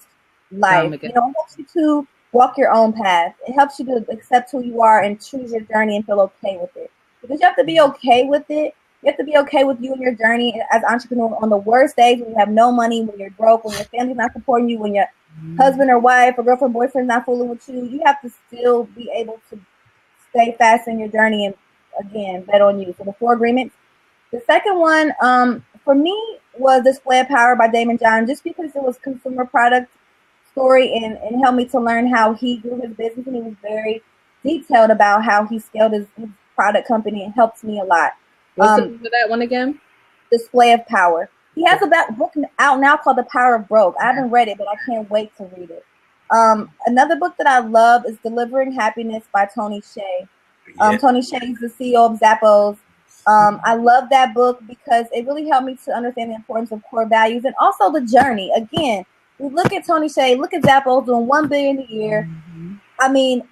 life. You know, it helps you to walk your own path. It helps you to accept who you are and choose your journey and feel okay with it. Because you have to be okay with it. You have to be okay with you and your journey as an entrepreneur on the worst days, when you have no money, when you're broke, when your family's not supporting you, when your husband or wife or girlfriend, boyfriend's not fooling with you. You have to still be able to stay fast in your journey and, again, bet on you. So The 4 Agreements. The second one, for me, was Display of Power by Damon John, just because it was consumer product story and helped me to learn how he grew his business, and he was very detailed about how he scaled his product company. It helps me a lot. What's the name of that one again? Display of Power. He has a book out now called The Power of Broke. I haven't read it, but I can't wait to read it. Another book that I love is Delivering Happiness by Tony Hsieh. Yeah. Tony Hsieh's the CEO of Zappos. I love that book because it really helped me to understand the importance of core values and also the journey. Again, we look at Tony Hsieh, look at Zappos doing $1 billion a year. Mm-hmm. I mean,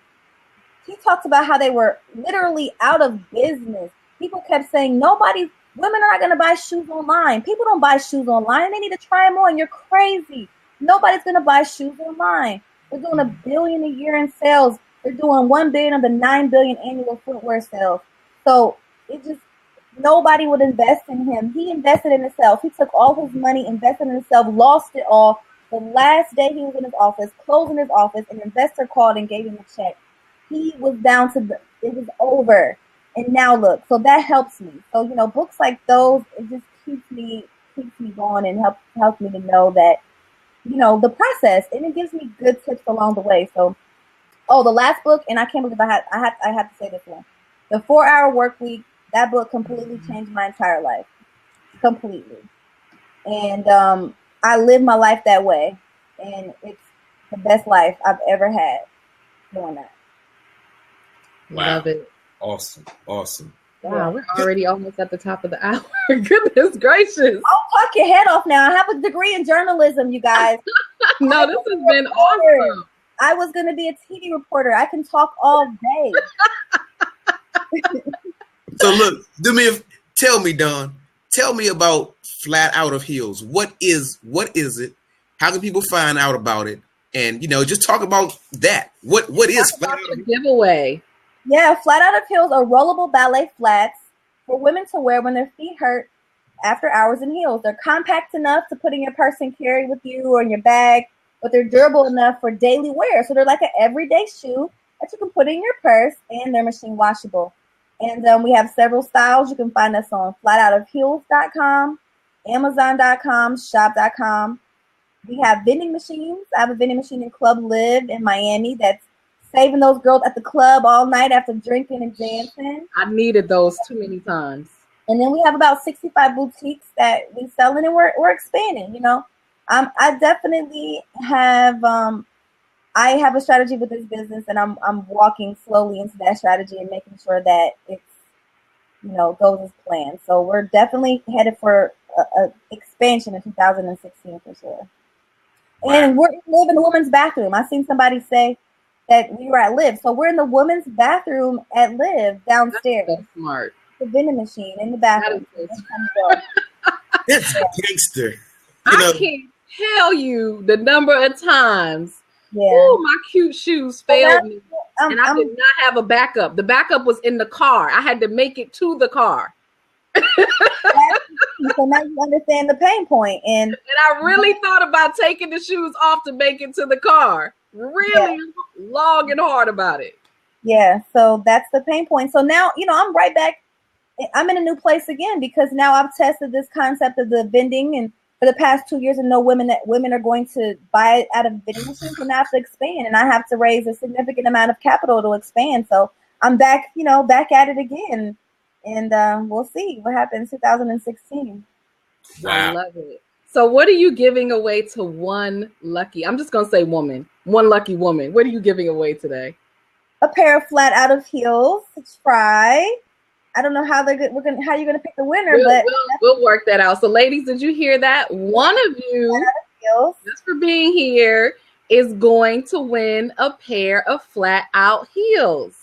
he talks about how they were literally out of business. People kept saying women are not going to buy shoes online. People don't buy shoes online. They need to try them on. You're crazy. Nobody's going to buy shoes online. They're doing $1 billion a year in sales. They're doing $1 billion of the $9 billion annual footwear sales. So nobody would invest in him. He invested in himself. He took all his money, invested in himself, lost it all. The last day he was in his office, closing his office, an investor called and gave him a check. He was down to it was over. And now look, so that helps me. So, books like those, it just keeps me going and helps me to know that, the process, and it gives me good tips along the way. So, the last book, and I can't believe I have to say this one. The 4-Hour Workweek, that book completely changed my entire life. Completely. And I live my life that way. And it's the best life I've ever had doing that. Wow. Love it. Awesome. Wow, we're already almost at the top of the hour. Goodness gracious. I'll talk your head off now. I have a degree in journalism, you guys. No, this has been awesome. I was going to be a TV reporter. I can talk all day. So look, tell me, Dawn, tell me about Flat Out of Heels. What is it? How can people find out about it? And, just talk about that. What is Flat Out of Heels? Giveaway. Yeah, Flat Out of Heels are rollable ballet flats for women to wear when their feet hurt after hours in heels. They're compact enough to put in your purse and carry with you or in your bag, but they're durable enough for daily wear. So they're like an everyday shoe that you can put in your purse, and they're machine washable. And we have several styles. You can find us on flatoutofheels.com, amazon.com, shop.com. We have vending machines. I have a vending machine in Club Live in Miami that's saving those girls at the club all night after drinking and dancing. I needed those too many times. And then we have about 65 boutiques that we sell in, and we're expanding. I definitely have I have a strategy with this business, and I'm walking slowly into that strategy and making sure that it's goes as planned. So we're definitely headed for a expansion in 2016 for sure. Wow. And we live in the women's bathroom. I seen somebody say that we were at Live. So we're in the women's bathroom at Live downstairs. That's so smart. The vending machine in the bathroom. That's gangster. I can't tell you the number of times. Yeah. Ooh, my cute shoes failed me. And I did not have a backup. The backup was in the car. I had to make it to the car. So now you understand the pain point. And I really thought about taking the shoes off to make it to the car. Really long and hard about it. Yeah, so that's the pain point. So now, I'm right back. I'm in a new place again because now I've tested this concept of the vending, and for the past 2 years, and know women are going to buy it out of vending machines, and I have to expand, and I have to raise a significant amount of capital to expand. So I'm back, back at it again, and we'll see what happens in 2016. Wow. I love it. So what are you giving away to one lucky? I'm just gonna say one lucky woman. What are you giving away today? A pair of Flat Out of Heels to try. I don't know how how you're gonna pick the winner, but we'll work that out. So, ladies, did you hear that? One of you, just for being here, is going to win a pair of Flat Out Heels.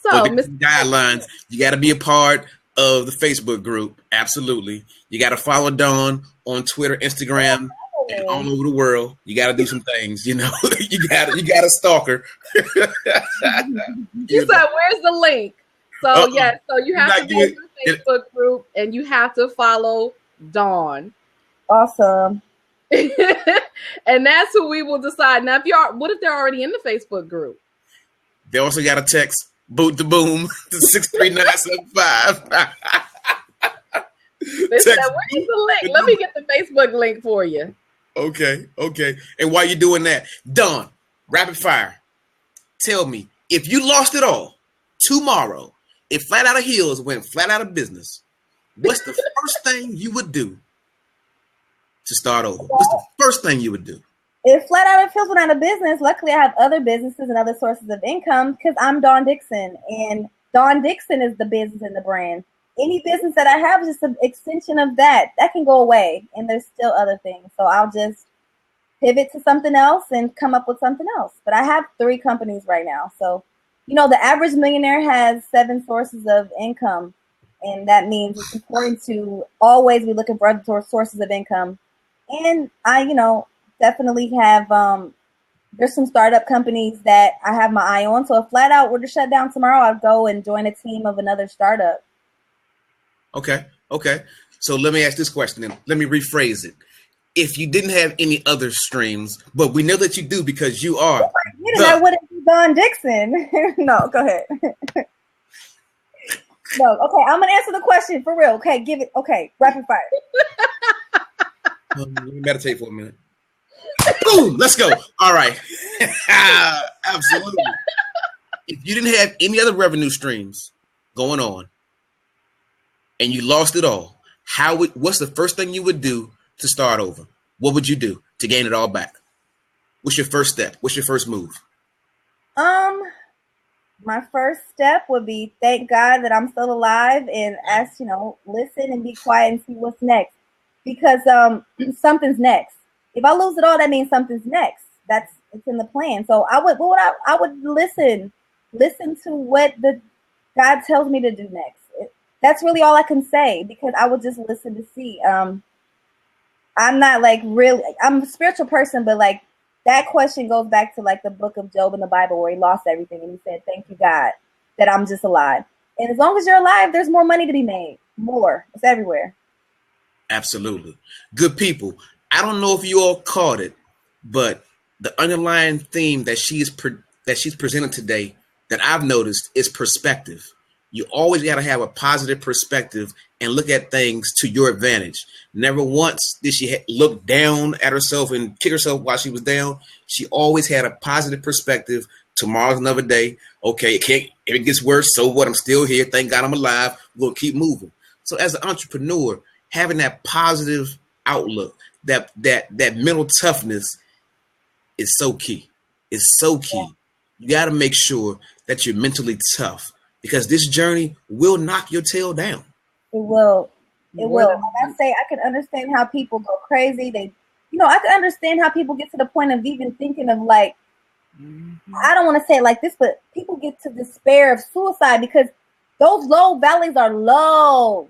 So, guidelines. You got to be a part of the Facebook group. Absolutely. You got to follow Dawn on Twitter, Instagram, and all over the world. You got to do some things. You got to stalk her. You said, "Where's the link?" So so you have to be in the Facebook group, and you have to follow Dawn. Awesome. And that's who we will decide. Now, what if they're already in the Facebook group? They also got to text Boot the Boom to 63975. They said, "Where's the link?" Let me get the Facebook link for you. Okay. And while you're doing that, Dawn, rapid fire. Tell me, if you lost it all tomorrow, if Flat Out of Heels went flat out of business, what's the first thing you would do to start over? What's the first thing you would do? If flat out it feels went out of business, luckily I have other businesses and other sources of income because I'm Dawn Dickson, and Dawn Dickson is the business and the brand. Any business that I have is just an extension of that. That can go away, and there's still other things. So I'll just pivot to something else and come up with something else. But I have 3 companies right now. So, the average millionaire has 7 sources of income, and that means it's important to always be looking for other sources of income. And I, definitely have there's some startup companies that I have my eye on. So if flat out were to shut down tomorrow, I'd go and join a team of another startup. Okay. So let me ask this question and let me rephrase it. If you didn't have any other streams, but we know that you do because you are. I wouldn't be Dawn Dickson. No, go ahead. No, okay, I'm gonna answer the question for real. Okay, rapid fire. Let me meditate for a minute. Boom, let's go. All right. Absolutely. If you didn't have any other revenue streams going on and you lost it all, what's the first thing you would do to start over? What would you do to gain it all back? What's your first step? What's your first move? My first step would be thank God that I'm still alive and ask, listen and be quiet and see what's next. Because something's next. If I lose it all, that means something's next. It's in the plan. So I would listen to what the God tells me to do next. That's really all I can say, because I would just listen to see. I'm not I'm a spiritual person, but that question goes back to the book of Job in the Bible where he lost everything and he said, thank you, God, that I'm just alive. And as long as you're alive, there's more money to be made. More. It's everywhere. Absolutely. Good people. I don't know if you all caught it, but the underlying theme that she's presented today that I've noticed is perspective. You always got to have a positive perspective and look at things to your advantage. Never once did she look down at herself and kick herself while she was down. She always had a positive perspective. Tomorrow's another day. Okay, if it gets worse, so what? I'm still here. Thank God I'm alive. We'll keep moving. So as an entrepreneur, having that positive outlook, that mental toughness is so key. It's so key. Yeah. You got to make sure that you're mentally tough, because this journey will knock your tail down. It will. It will. Like I say, I can understand how people go crazy. I can understand how people get to the point of even thinking of I don't want to say it like this, but people get to despair of suicide because those low valleys are low.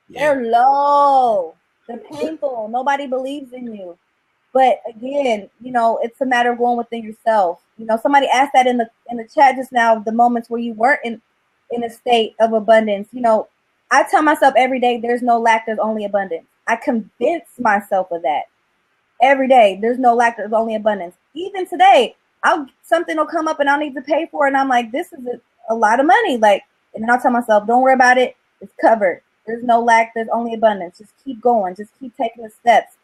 Yeah. They're low. They're painful. Nobody believes in you. But again, it's a matter of going within yourself. Somebody asked that in the chat just now, the moments where you weren't in a state of abundance. I tell myself every day, there's no lack, there's only abundance. I convince myself of that every day. There's no lack, there's only abundance. Even today, something will come up and I'll need to pay for it. And I'm like, this is a lot of money. And then I'll tell myself, don't worry about it. It's covered. There's no lack, there's only abundance. Just keep going. Just keep taking the steps.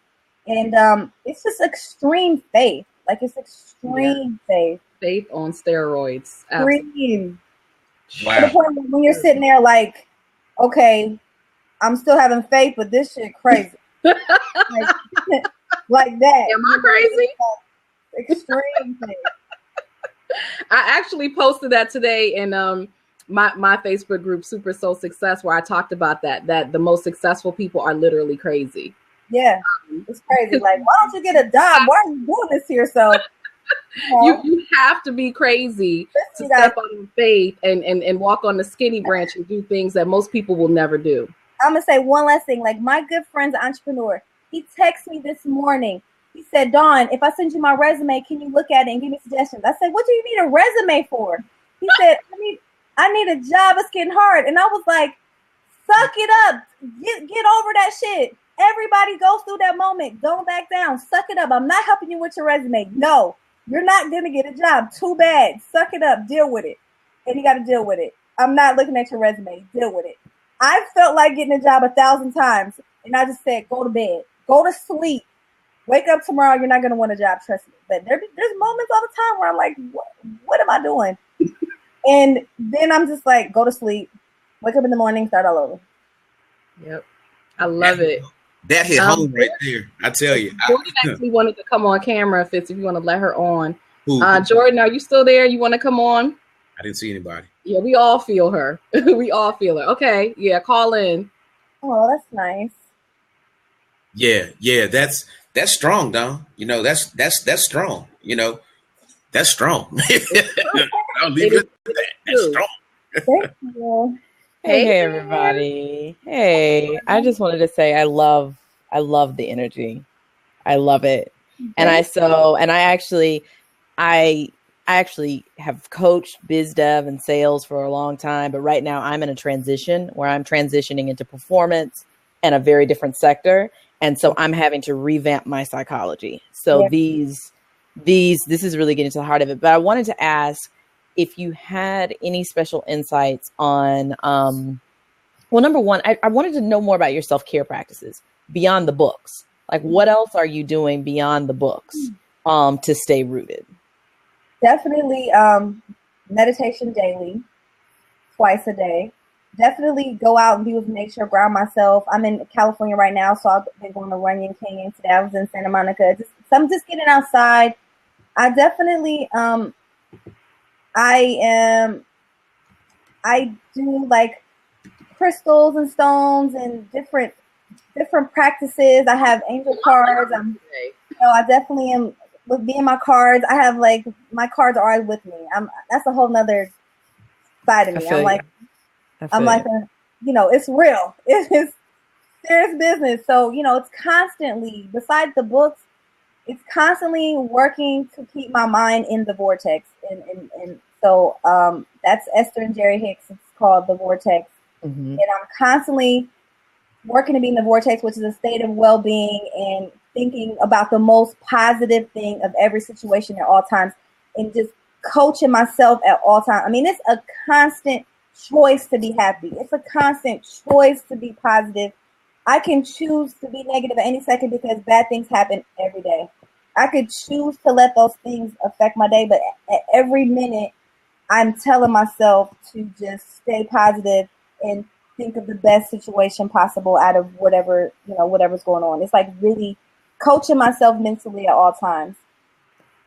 And it's just extreme faith. It's extreme faith. Faith on steroids. Extreme. Wow. To the point where when you're sitting there okay, I'm still having faith, but this shit crazy. like that. Am I crazy? Extreme faith. I actually posted that today in my Facebook group, Super Soul Success, where I talked about that the most successful people are literally crazy. Yeah, it's crazy. Why don't you get a job? Why are you doing this to yourself? You have to be crazy to step on faith and walk on the skinny branch and do things that most people will never do. I'm going to say one last thing. My good friend's an entrepreneur. He texted me this morning. He said, Dawn, if I send you my resume, can you look at it and give me suggestions? I said, what do you need a resume for? He said, I need a job. It's getting hard. And I was like, suck it up. Get over that shit. Everybody goes through that moment. Don't back down. Suck it up. I'm not helping you with your resume. No, you're not going to get a job. Too bad. Suck it up. Deal with it. And you got to deal with it. I'm not looking at your resume. Deal with it. I felt like getting a job 1,000 times. And I just said, go to bed. Go to sleep. Wake up tomorrow. You're not going to want a job. Trust me. But there's moments all the time where I'm like, what am I doing? And then I'm just like, go to sleep. Wake up in the morning. Start all over. Yep. I love it. That hit home right there. I tell you. Jordan actually wanted to come on camera, Fitz, if you want to let her on. Who? Jordan, are you still there? You want to come on? I didn't see anybody. Yeah, we all feel her. We all feel her. Okay, yeah, call in. Oh, that's nice. Yeah, that's strong, Dawn. You know, that's strong. You know, that's strong. I'll leave it at that. That's strong. Thank you. Hey everybody. Hey, I just wanted to say I love the energy. I love it. And I actually have coached biz dev and sales for a long time, but right now I'm in a transition where I'm transitioning into performance and a very different sector. And so I'm having to revamp my psychology. So this is really getting to the heart of it. But I wanted to ask if you had any special insights on, well, number one, I wanted to know more about your self-care practices beyond the books. Like, what else are you doing beyond the books to stay rooted? Definitely meditation daily, twice a day. Definitely go out and be with nature, ground myself. I'm in California right now, so I've been going to Runyon Canyon today. I was in Santa Monica. I'm just getting outside. I definitely, I do like crystals and stones and different practices. I have angel cards. I definitely am with being my cards. I have like my cards are always with me. That's a whole nother side of me. It's real. It is serious business. So, it's constantly, besides the books, it's constantly working to keep my mind in the vortex. And so that's Esther and Jerry Hicks. It's called The Vortex. Mm-hmm. And I'm constantly working to be in the vortex, which is a state of well-being and thinking about the most positive thing of every situation at all times and just coaching myself at all times. I mean, it's a constant choice to be happy. It's a constant choice to be positive. I can choose to be negative at any second because bad things happen every day. I could choose to let those things affect my day, but at every minute, I'm telling myself to just stay positive and think of the best situation possible out of whatever's going on. It's like really coaching myself mentally at all times.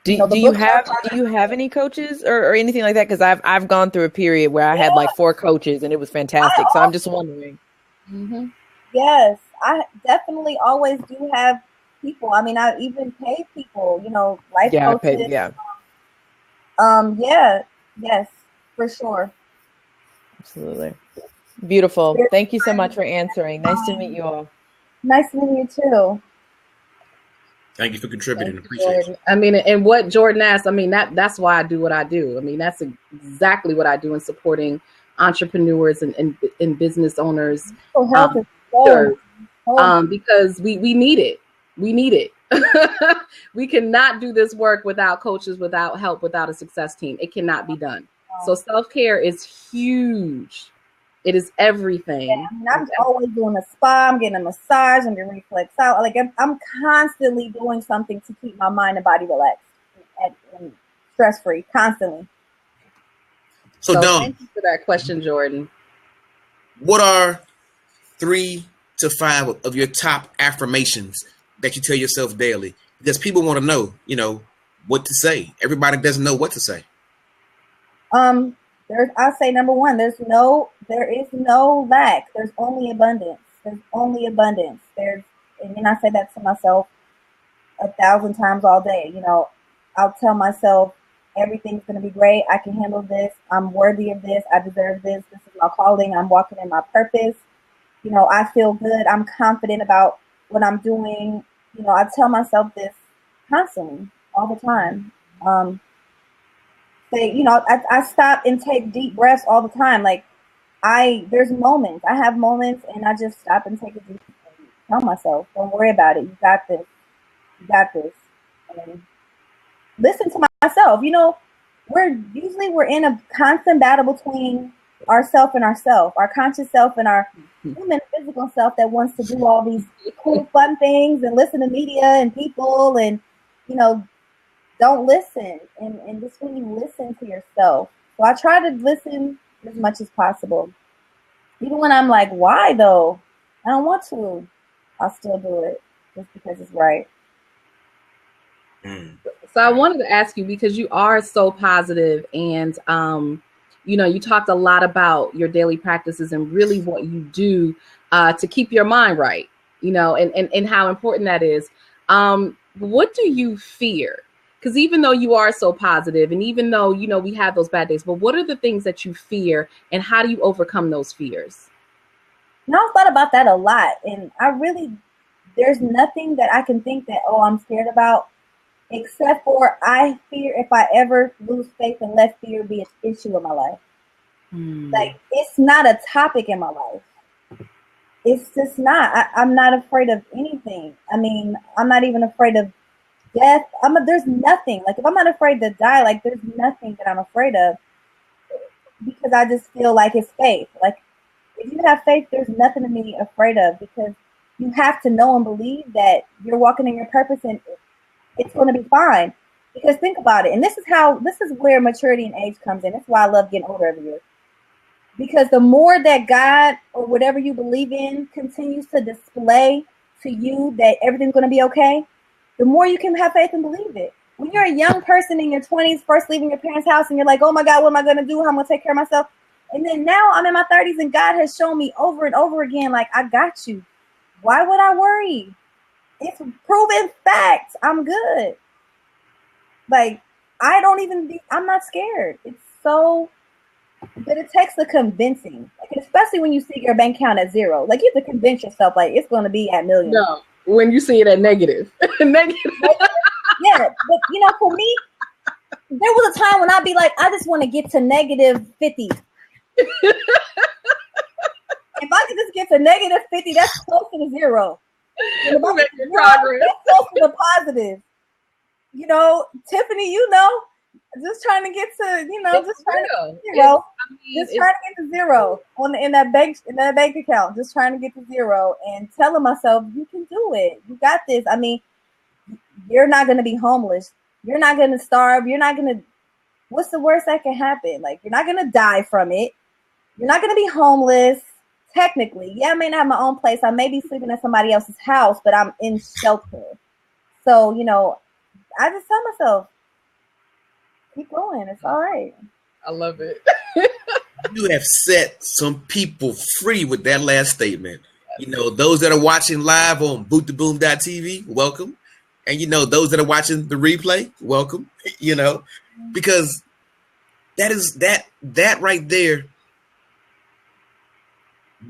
Do you have any coaches or anything like that? Because I've gone through a period where I had like 4 coaches and it was fantastic. So I'm just wondering. Mm-hmm. Yes, I definitely always do have people. I mean, I even pay people, life coaches. Yes, for sure. Absolutely. Beautiful. Thank you so much for answering. Nice to meet you all. Nice to meet you too. Thank you for contributing. Appreciate it. I mean, and what Jordan asked, I mean, that's why I do what I do. I mean, that's exactly what I do in supporting entrepreneurs and business owners. Because we need it. We need it. We cannot do this work without coaches, without help, without a success team. It cannot be done. So self-care is huge. It is everything. Yeah, I mean, I'm always doing a spa. I'm getting a massage. I'm getting reflex out. Like I'm constantly doing something to keep my mind and body relaxed and stress-free. Constantly. So Dawn, thank you for that question, Jordan. What are 3 to 5 of your top affirmations that you tell yourself daily? Because people want to know, what to say. Everybody doesn't know what to say. I'll say number 1, there is no lack. There's only abundance. There's only abundance. And then I say that to myself 1,000 times all day. I'll tell myself everything's going to be great. I can handle this. I'm worthy of this. I deserve this. This is my calling. I'm walking in my purpose. I feel good. I'm confident about what I'm doing. I tell myself this constantly, all the time. I stop and take deep breaths all the time. Like there's moments. I have moments and I just stop and take a deep breath and tell myself, don't worry about it. You got this. You got this. And listen to myself. We're in a constant battle between ourself and ourself, our conscious self and our human physical self that wants to do all these cool, fun things and listen to media and people and, don't listen and just really listen to yourself. So I try to listen as much as possible. Even when I'm like, why though? I don't want to. I'll still do it just because it's right. So I wanted to ask you, because you are so positive and you talked a lot about your daily practices and really what you do to keep your mind right, and how important that is. What do you fear? Because even though you are so positive and even though, we have those bad days, but what are the things that you fear and how do you overcome those fears? I've thought about that a lot. And there's nothing that I can think that, I'm scared about, except for I fear if I ever lose faith and let fear be an issue in my life. Like, it's not a topic in my life. It's just not. I'm not afraid of anything. I mean, I'm not even afraid of death. There's nothing. Like, if I'm not afraid to die, like, there's nothing that I'm afraid of, because I just feel like it's faith. Like, if you have faith, there's nothing to be afraid of, because you have to know and believe that you're walking in your purpose and it's going to be fine. Because think about it. And this is where maturity and age comes in. That's why I love getting older every year. Because the more that God or whatever you believe in continues to display to you that everything's going to be okay, the more you can have faith and believe it. When you're a young person in your 20s, first leaving your parents' house, and you're like, oh my God, what am I going to do? How am I going to take care of myself? And then now I'm in my 30s and God has shown me over and over again, like, I got you. Why would I worry? It's proven fact. I'm good. Like, I'm not scared. It's so, but it takes the convincing, like, especially when you see your bank account at zero. Like, you have to convince yourself, like, it's going to be at millions. No, when you see it at negative. Negative. Yeah, but, for me, there was a time when I'd be like, I just want to get to negative 50. If I could just get to negative 50, that's closer to zero. And if making progress. That's closer to positive. Tiffany, just trying to get to, just trying to get to zero. Just trying to get to zero in that bank account. Just trying to get to zero and telling myself, you can do it. You got this. I mean, you're not going to be homeless. You're not going to starve. You're not going to. What's the worst that can happen? Like, you're not going to die from it. You're not going to be homeless. Technically, yeah, I may not have my own place. I may be sleeping at somebody else's house, but I'm in shelter. So, I just tell myself, keep going. It's all right. I love it. You have set some people free with that last statement. Those that are watching live on boottoboom.tv, welcome. And, those that are watching the replay, welcome, because that right there,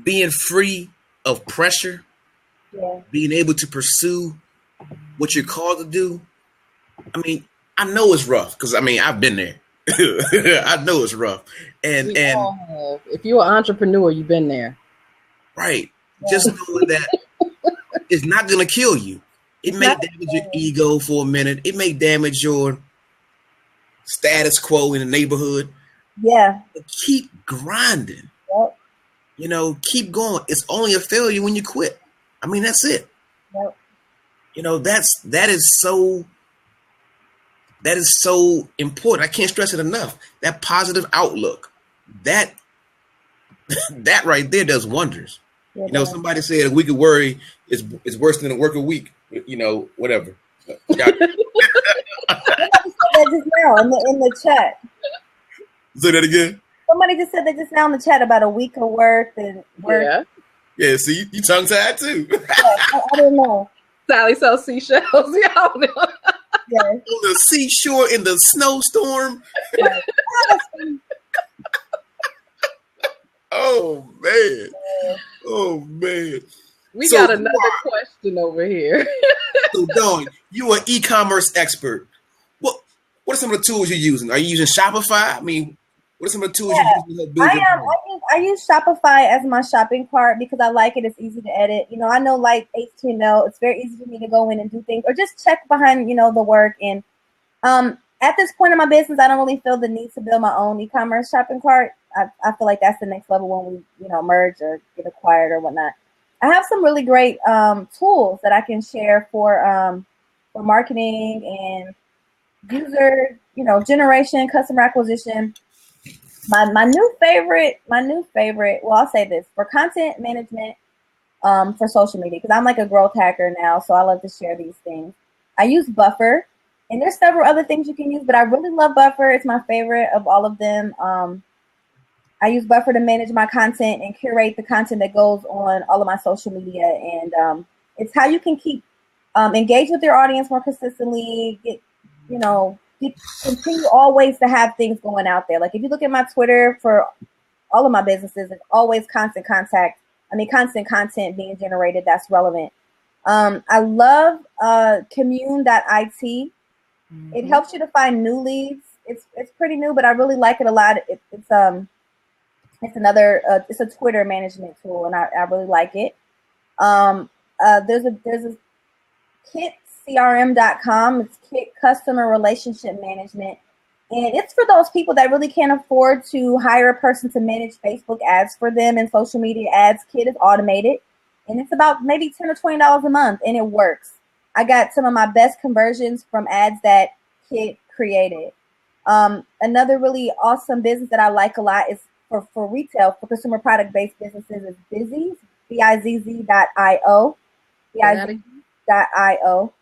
being free of pressure, being able to pursue what you're called to do. I mean, I know it's rough because I've been there. I know it's rough. And if you're an entrepreneur, you've been there. Right. Yeah. Just knowing that it's not going to kill you. It may damage your ego for a minute. It may damage your status quo in the neighborhood. Yeah. But keep grinding. Yep. Keep going. It's only a failure when you quit. That's it. Yep. That is so important. I can't stress it enough. That positive outlook, that right there does wonders. Yeah, somebody said a week of worry is worse than a work a week. Whatever. Somebody said that just now in the chat. Say that again. Somebody just said that just now in the chat about a week of work and work. Yeah. Yeah, see, you tongue-tied too. Yeah, I don't know. Sally sells seashells. Yeah, I don't know. Yeah. On the seashore in the snowstorm. Oh, man. Oh, man. We got another question over here. So, Dawn, you're an e-commerce expert. What are some of the tools you're using? Are you using Shopify? What are some of the tools you're using to build your brand? I use Shopify as my shopping cart because I like it. It's easy to edit. I know, like, HTML. It's very easy for me to go in and do things or just check behind, the work. And at this point in my business, I don't really feel the need to build my own e-commerce shopping cart. I feel like that's the next level when we, merge or get acquired or whatnot. I have some really great tools that I can share for marketing and user, generation, customer acquisition. My new favorite, well, I'll say this, for content management, for social media, because I'm like a growth hacker now, so I love to share these things. I use Buffer, and there's several other things you can use, but I really love Buffer. It's my favorite of all of them. I use Buffer to manage my content and curate the content that goes on all of my social media, and it's how you can keep engage with your audience more consistently. Continue always to have things going out there. Like if you look at my Twitter for all of my businesses, it's always constant content being generated that's relevant. I love commune.it. Mm-hmm. It helps you to find new leads. It's pretty new, but I really like it a lot. It's a Twitter management tool, and I really like it. There's a kitcrm.com. It's Kit Customer Relationship Management. And it's for those people that really can't afford to hire a person to manage Facebook ads for them and social media ads. Kit is automated, and it's about maybe $10 or $20 a month, and it works. I got some of my best conversions from ads that Kit created. Another really awesome business that I like a lot is for retail, for consumer product-based businesses, is Bizz, bizz.io. bizz.io.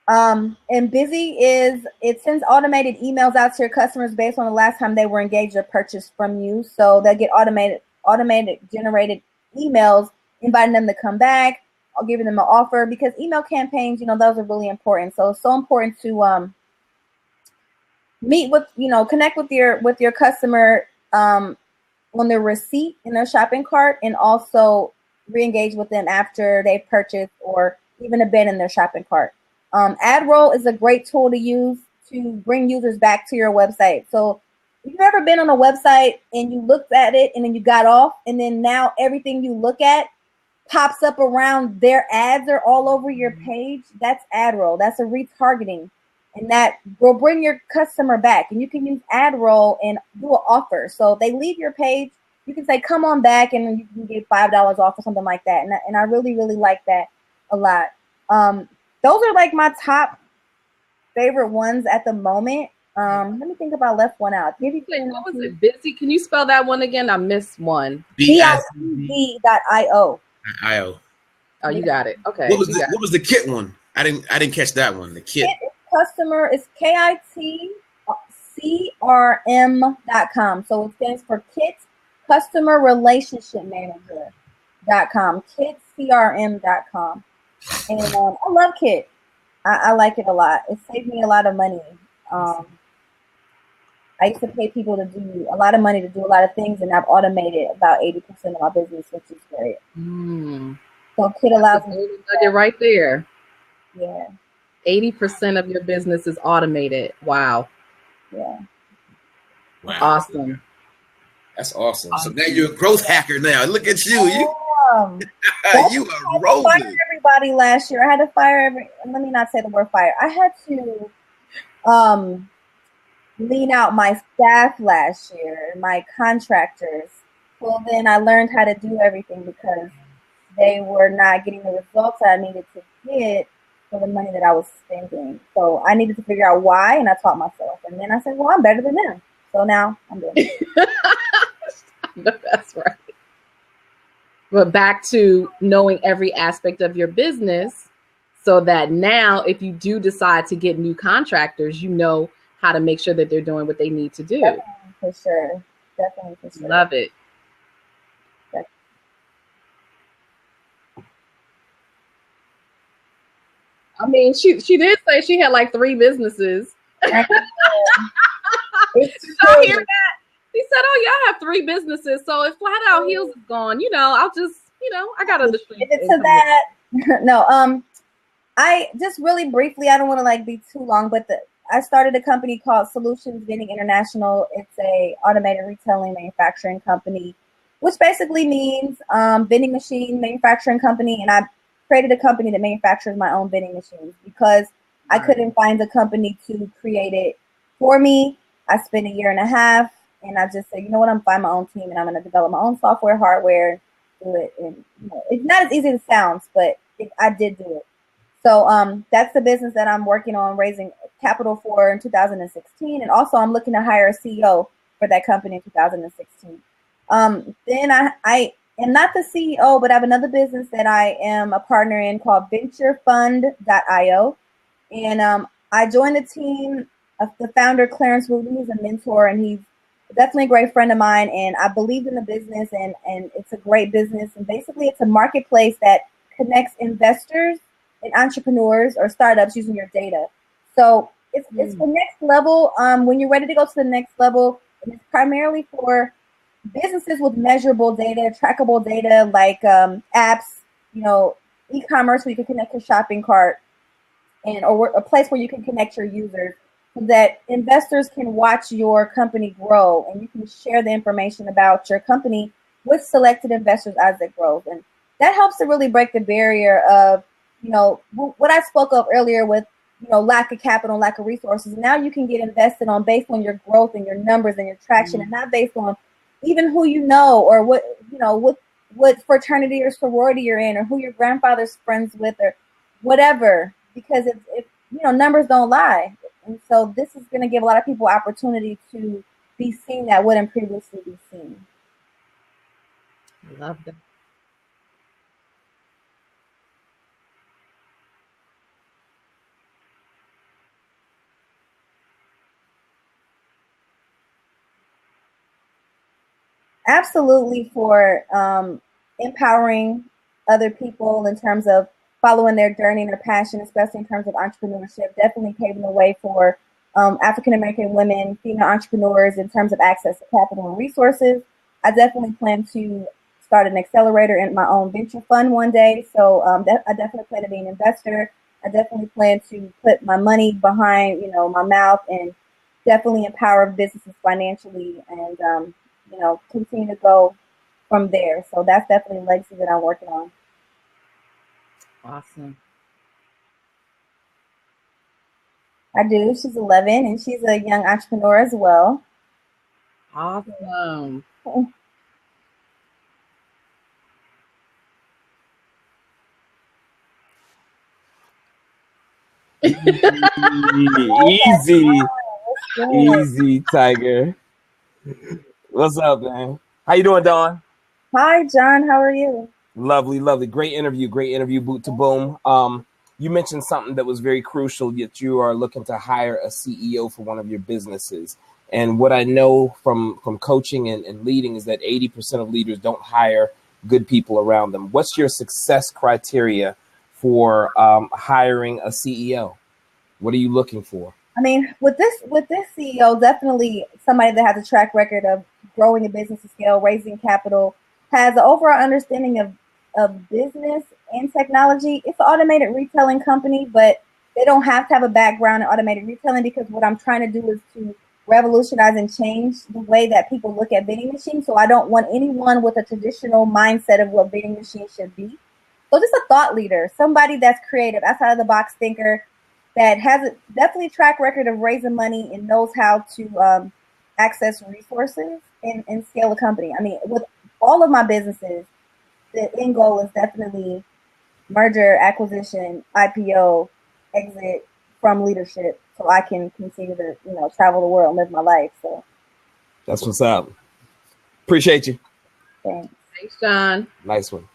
And Bizz it sends automated emails out to your customers based on the last time they were engaged or purchased from you. So they'll get automated generated emails inviting them to come back or giving them an offer, because email campaigns, those are really important. So it's so important to connect with your customer on their receipt in their shopping cart, and also re-engage with them after they've purchased or even abandoned their shopping cart. AdRoll is a great tool to use to bring users back to your website. So if you've ever been on a website and you looked at it and then you got off, and then now everything you look at pops up around their ads are all over your page, that's AdRoll. That's a retargeting, and that will bring your customer back. And you can use AdRoll and do an offer. So if they leave your page, you can say, come on back, and you can get $5 off or something like that. And I really, really like that a lot. Those are like my top favorite ones at the moment. Let me think if I left one out. What was it? Bizz? Can you spell that one again? I missed one. bizz.io. Oh, you got it. Okay. What was the Kit one? I didn't catch that one. The Kit. Customer is kitcrm.com. So it stands for Kit Customer Relationship Manager.com. kitcrm.com. And I love Kit. I like it a lot. It saved me a lot of money. I used to pay people to do a lot of money to do a lot of things, and I've automated about 80% of my business, which is great. So Kit allows me to get right there. Yeah. 80% of your business is automated. Wow. Yeah. Wow. Awesome. That's awesome. So now you're a growth hacker now. Look at you. You are rolling. I fired everybody last year. I had to fire let me not say the word fire. I had to lean out my staff last year, my contractors. Well, then I learned how to do everything because they were not getting the results that I needed to get for the money that I was spending. So I needed to figure out why, and I taught myself. And then I said, well, I'm better than them. So now I'm doing it. That's right. But back to knowing every aspect of your business, so that now if you do decide to get new contractors, you know how to make sure that they're doing what they need to do. Definitely for sure. Love it. I mean, she did say she had like 3 businesses. Did y'all hear that? She said, "Oh yeah, I have 3 businesses. So if Flat Out Heels is gone, I'll just, I got other streams." To that. No, I just really briefly. I don't want to be too long, but I started a company called Solutions Vending International. It's a automated retailing manufacturing company, which basically means vending machine manufacturing company. And I created a company that manufactures my own vending machines because I couldn't find a company to create it for me. I spent a year and a half, and I just said, you know what, I'm going to find my own team, and I'm going to develop my own software, hardware, do it. And it's not as easy as it sounds, but I did do it. So that's the business that I'm working on raising capital for in 2016. And also I'm looking to hire a CEO for that company in 2016. Then I am not the CEO, but I have another business that I am a partner in called venturefund.io. And I joined the team of the founder, Clarence Wooten. He's a mentor, and he's definitely a great friend of mine. And I believe in the business, and it's a great business. And basically, it's a marketplace that connects investors and entrepreneurs or startups using your data. So it's the next level. When you're ready to go to the next level, and it's primarily for businesses with measurable data, trackable data, like apps, e-commerce where you can connect your shopping cart, or a place where you can connect your users, so that investors can watch your company grow, and you can share the information about your company with selected investors as it grows. And that helps to really break the barrier of, what I spoke of earlier with, lack of capital, lack of resources. Now you can get invested on based on your growth and your numbers and your traction, and not based on even who you know, or what fraternity or sorority you're in, or who your grandfather's friends with, or whatever. Because if numbers don't lie, and so this is going to give a lot of people opportunity to be seen that wouldn't previously be seen. I love that. Absolutely, for empowering other people in terms of following their journey and their passion, especially in terms of entrepreneurship. Definitely paving the way for African American women, female entrepreneurs, in terms of access to capital and resources. I definitely plan to start an accelerator in my own venture fund one day. So I definitely plan to be an investor. I definitely plan to put my money behind, my mouth, and definitely empower businesses financially, and continue to go from there. So that's definitely a legacy that I'm working on. Awesome. I do. She's 11, and she's a young entrepreneur as well. Awesome. Easy, Tiger. What's up, man? How you doing, Dawn? Hi, John. How are you? Lovely. Great interview, Boot to Boom. You mentioned something that was very crucial, yet you are looking to hire a CEO for one of your businesses. And what I know from coaching and leading is that 80% of leaders don't hire good people around them. What's your success criteria for hiring a CEO? What are you looking for? I mean, with this CEO, definitely somebody that has a track record of growing a business to scale, raising capital, has an overall understanding of business and technology. It's an automated retailing company, but they don't have to have a background in automated retailing, because what I'm trying to do is to revolutionize and change the way that people look at vending machines. So I don't want anyone with a traditional mindset of what vending machines should be. So just a thought leader, somebody that's creative, outside of the box thinker, that has definitely a track record of raising money and knows how to access resources and scale a company. I mean, with all of my businesses, the end goal is definitely merger, acquisition, IPO, exit from leadership, so I can continue to travel the world and live my life. So that's what's up. Appreciate you. Thanks. Thanks, John. Nice one.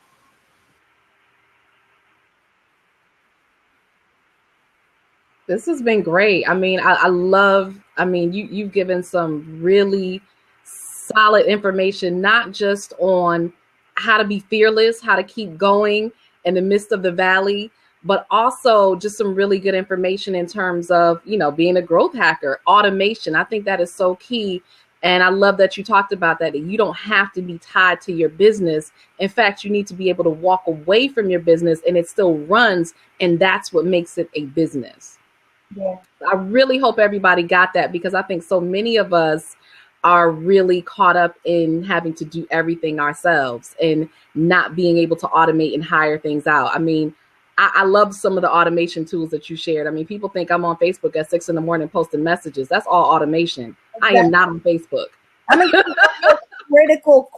This has been great. I mean, I love, you've given some really solid information, not just on how to be fearless, how to keep going in the midst of the valley, but also just some really good information in terms of, being a growth hacker, automation. I think that is so key. And I love that you talked about that you don't have to be tied to your business. In fact, you need to be able to walk away from your business and it still runs. And that's what makes it a business. Yeah. I really hope everybody got that, because I think so many of us are really caught up in having to do everything ourselves and not being able to automate and hire things out. I mean, I love some of the automation tools that you shared. I mean, people think I'm on Facebook at 6 a.m. posting messages. That's all automation. Exactly. I am not on Facebook. I'm critical.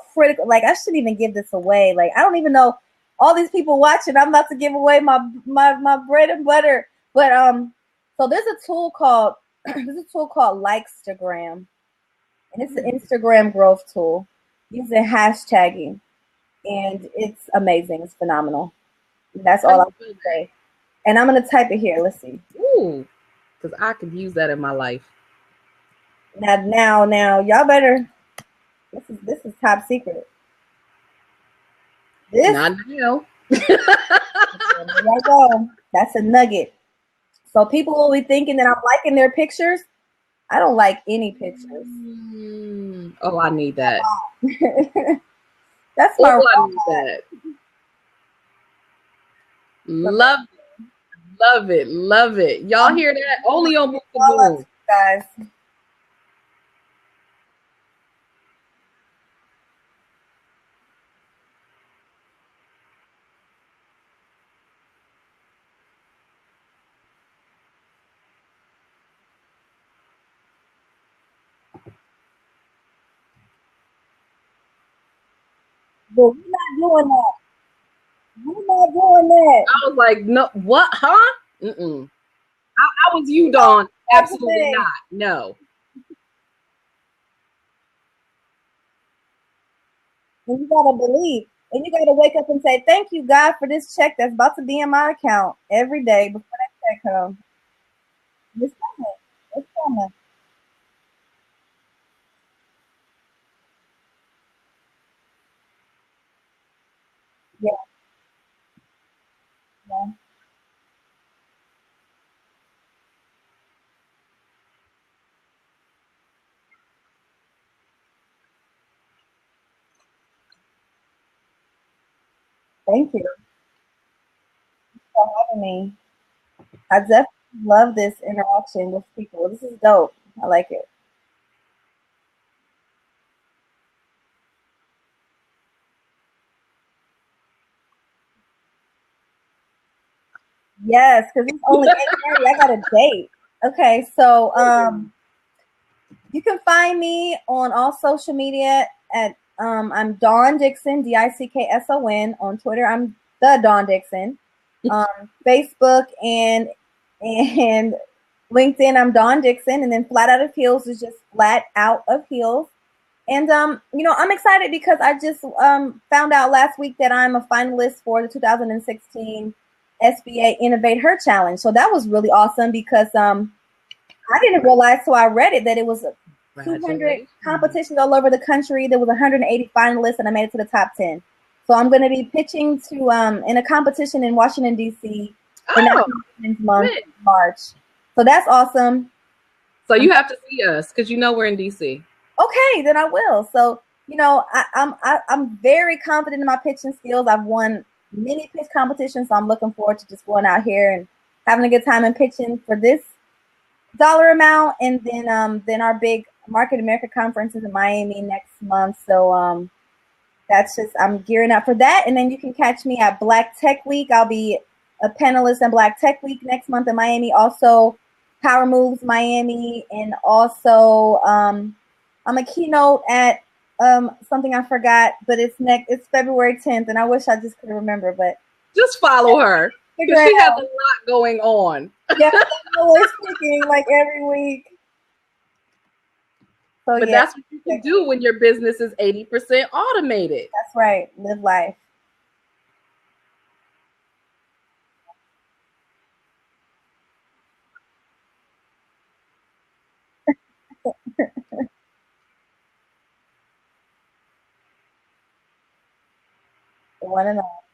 Like, I shouldn't even give this away. Like, I don't even know all these people watching. I'm about to give away my bread and butter. But so there's a tool called Likestagram, and it's an Instagram growth tool using hashtagging. and it's amazing. It's phenomenal. That's How all I you feel can say. And I'm gonna type it here. Let's see. Ooh, because I could use that in my life. Now, y'all better. This is top secret. This. Not now. There you go. That's a nugget. So people will be thinking that I'm liking their pictures. I don't like any pictures. Oh, I need that. That's Oh, my I need that. Love it. Love it. Love it. Y'all hear that? Only on Boot to Boom. Guys. But we're not doing that. We're not doing that. I was like, no, what? Huh? Mm-mm. I was you, Dawn. Absolutely not. No. And you gotta believe. And you gotta wake up and say, thank you, God, for this check that's about to be in my account every day before that check comes. It's coming. It's coming. Yeah, yeah. Thank you for having me. I definitely love this interaction with people. This is dope. I like it. Yes, because it's only 8:30. I got a date. Okay, so you can find me on all social media at I'm Dawn Dickson, Dickson on Twitter. I'm the Dawn Dickson. Facebook and LinkedIn. I'm Dawn Dickson, and then Flat Out of Heels is just Flat Out of Heels. And I'm excited because I just found out last week that I'm a finalist for the 2016 SBA Innovate Her Challenge. So that was really awesome because I didn't realize till I read it that it was 200 competitions all over the country. There was 180 finalists, and I made it to the top 10. So I'm going to be pitching to in a competition in Washington D.C. in month March. So that's awesome. So you have to see us because you know we're in DC. Okay, then I will. So I'm very confident in my pitching skills. I've won many pitch competitions, so I'm looking forward to just going out here and having a good time and pitching for this dollar amount, and then our big Market America conference is in Miami next month. So that's just I'm gearing up for that, and then you can catch me at Black Tech Week. I'll be a panelist in Black Tech Week next month in Miami. Also, Power Moves Miami, and also I'm a keynote at something I forgot, but it's February 10th, and I wish I just could remember, but just follow her because she has a lot going on. Yeah, I'm always speaking like every week. So but that's what you can do when your business is 80% automated. That's right. Live life. The one and all.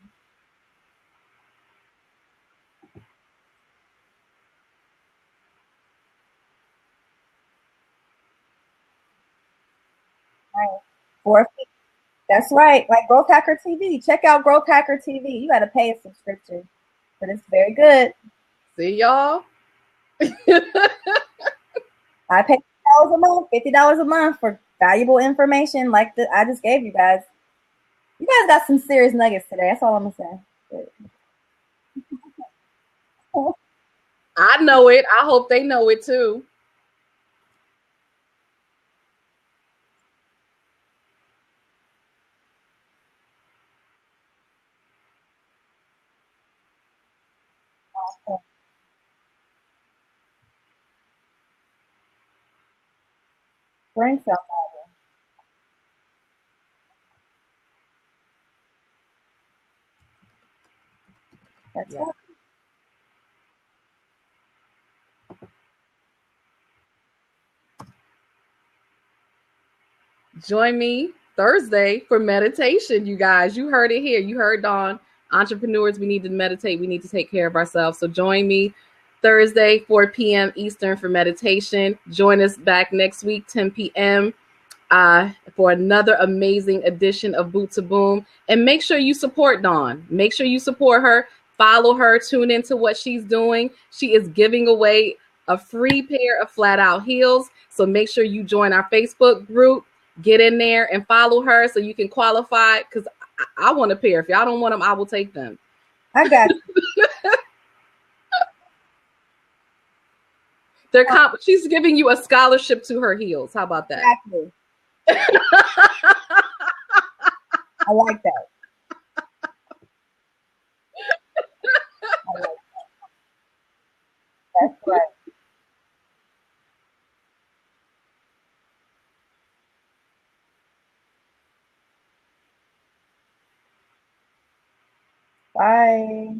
Right. That's right. Like Growth Hacker TV. Check out Growth Hacker TV. You got to pay a subscription, but it's very good. See y'all. I pay $50 a month, $50 a month for valuable information like I just gave you guys. You guys got some serious nuggets today. That's all I'm gonna say. I know it. I hope they know it too. Bring some. Yeah. Join me Thursday for meditation, you guys. You heard it here. You heard Dawn. Entrepreneurs, we need to meditate. We need to take care of ourselves. So join me Thursday, 4 p.m. Eastern for meditation. Join us back next week, 10 p.m. For another amazing edition of Boot to Boom. And make sure you support Dawn. Make sure you support her. Follow her. Tune into what she's doing. She is giving away a free pair of flat out heels. So make sure you join our Facebook group. Get in there and follow her so you can qualify, because I want a pair. If y'all don't want them, I will take them. I got you. She's giving you a scholarship to her heels. How about that? Exactly. I like that. I like that. That's right. Bye.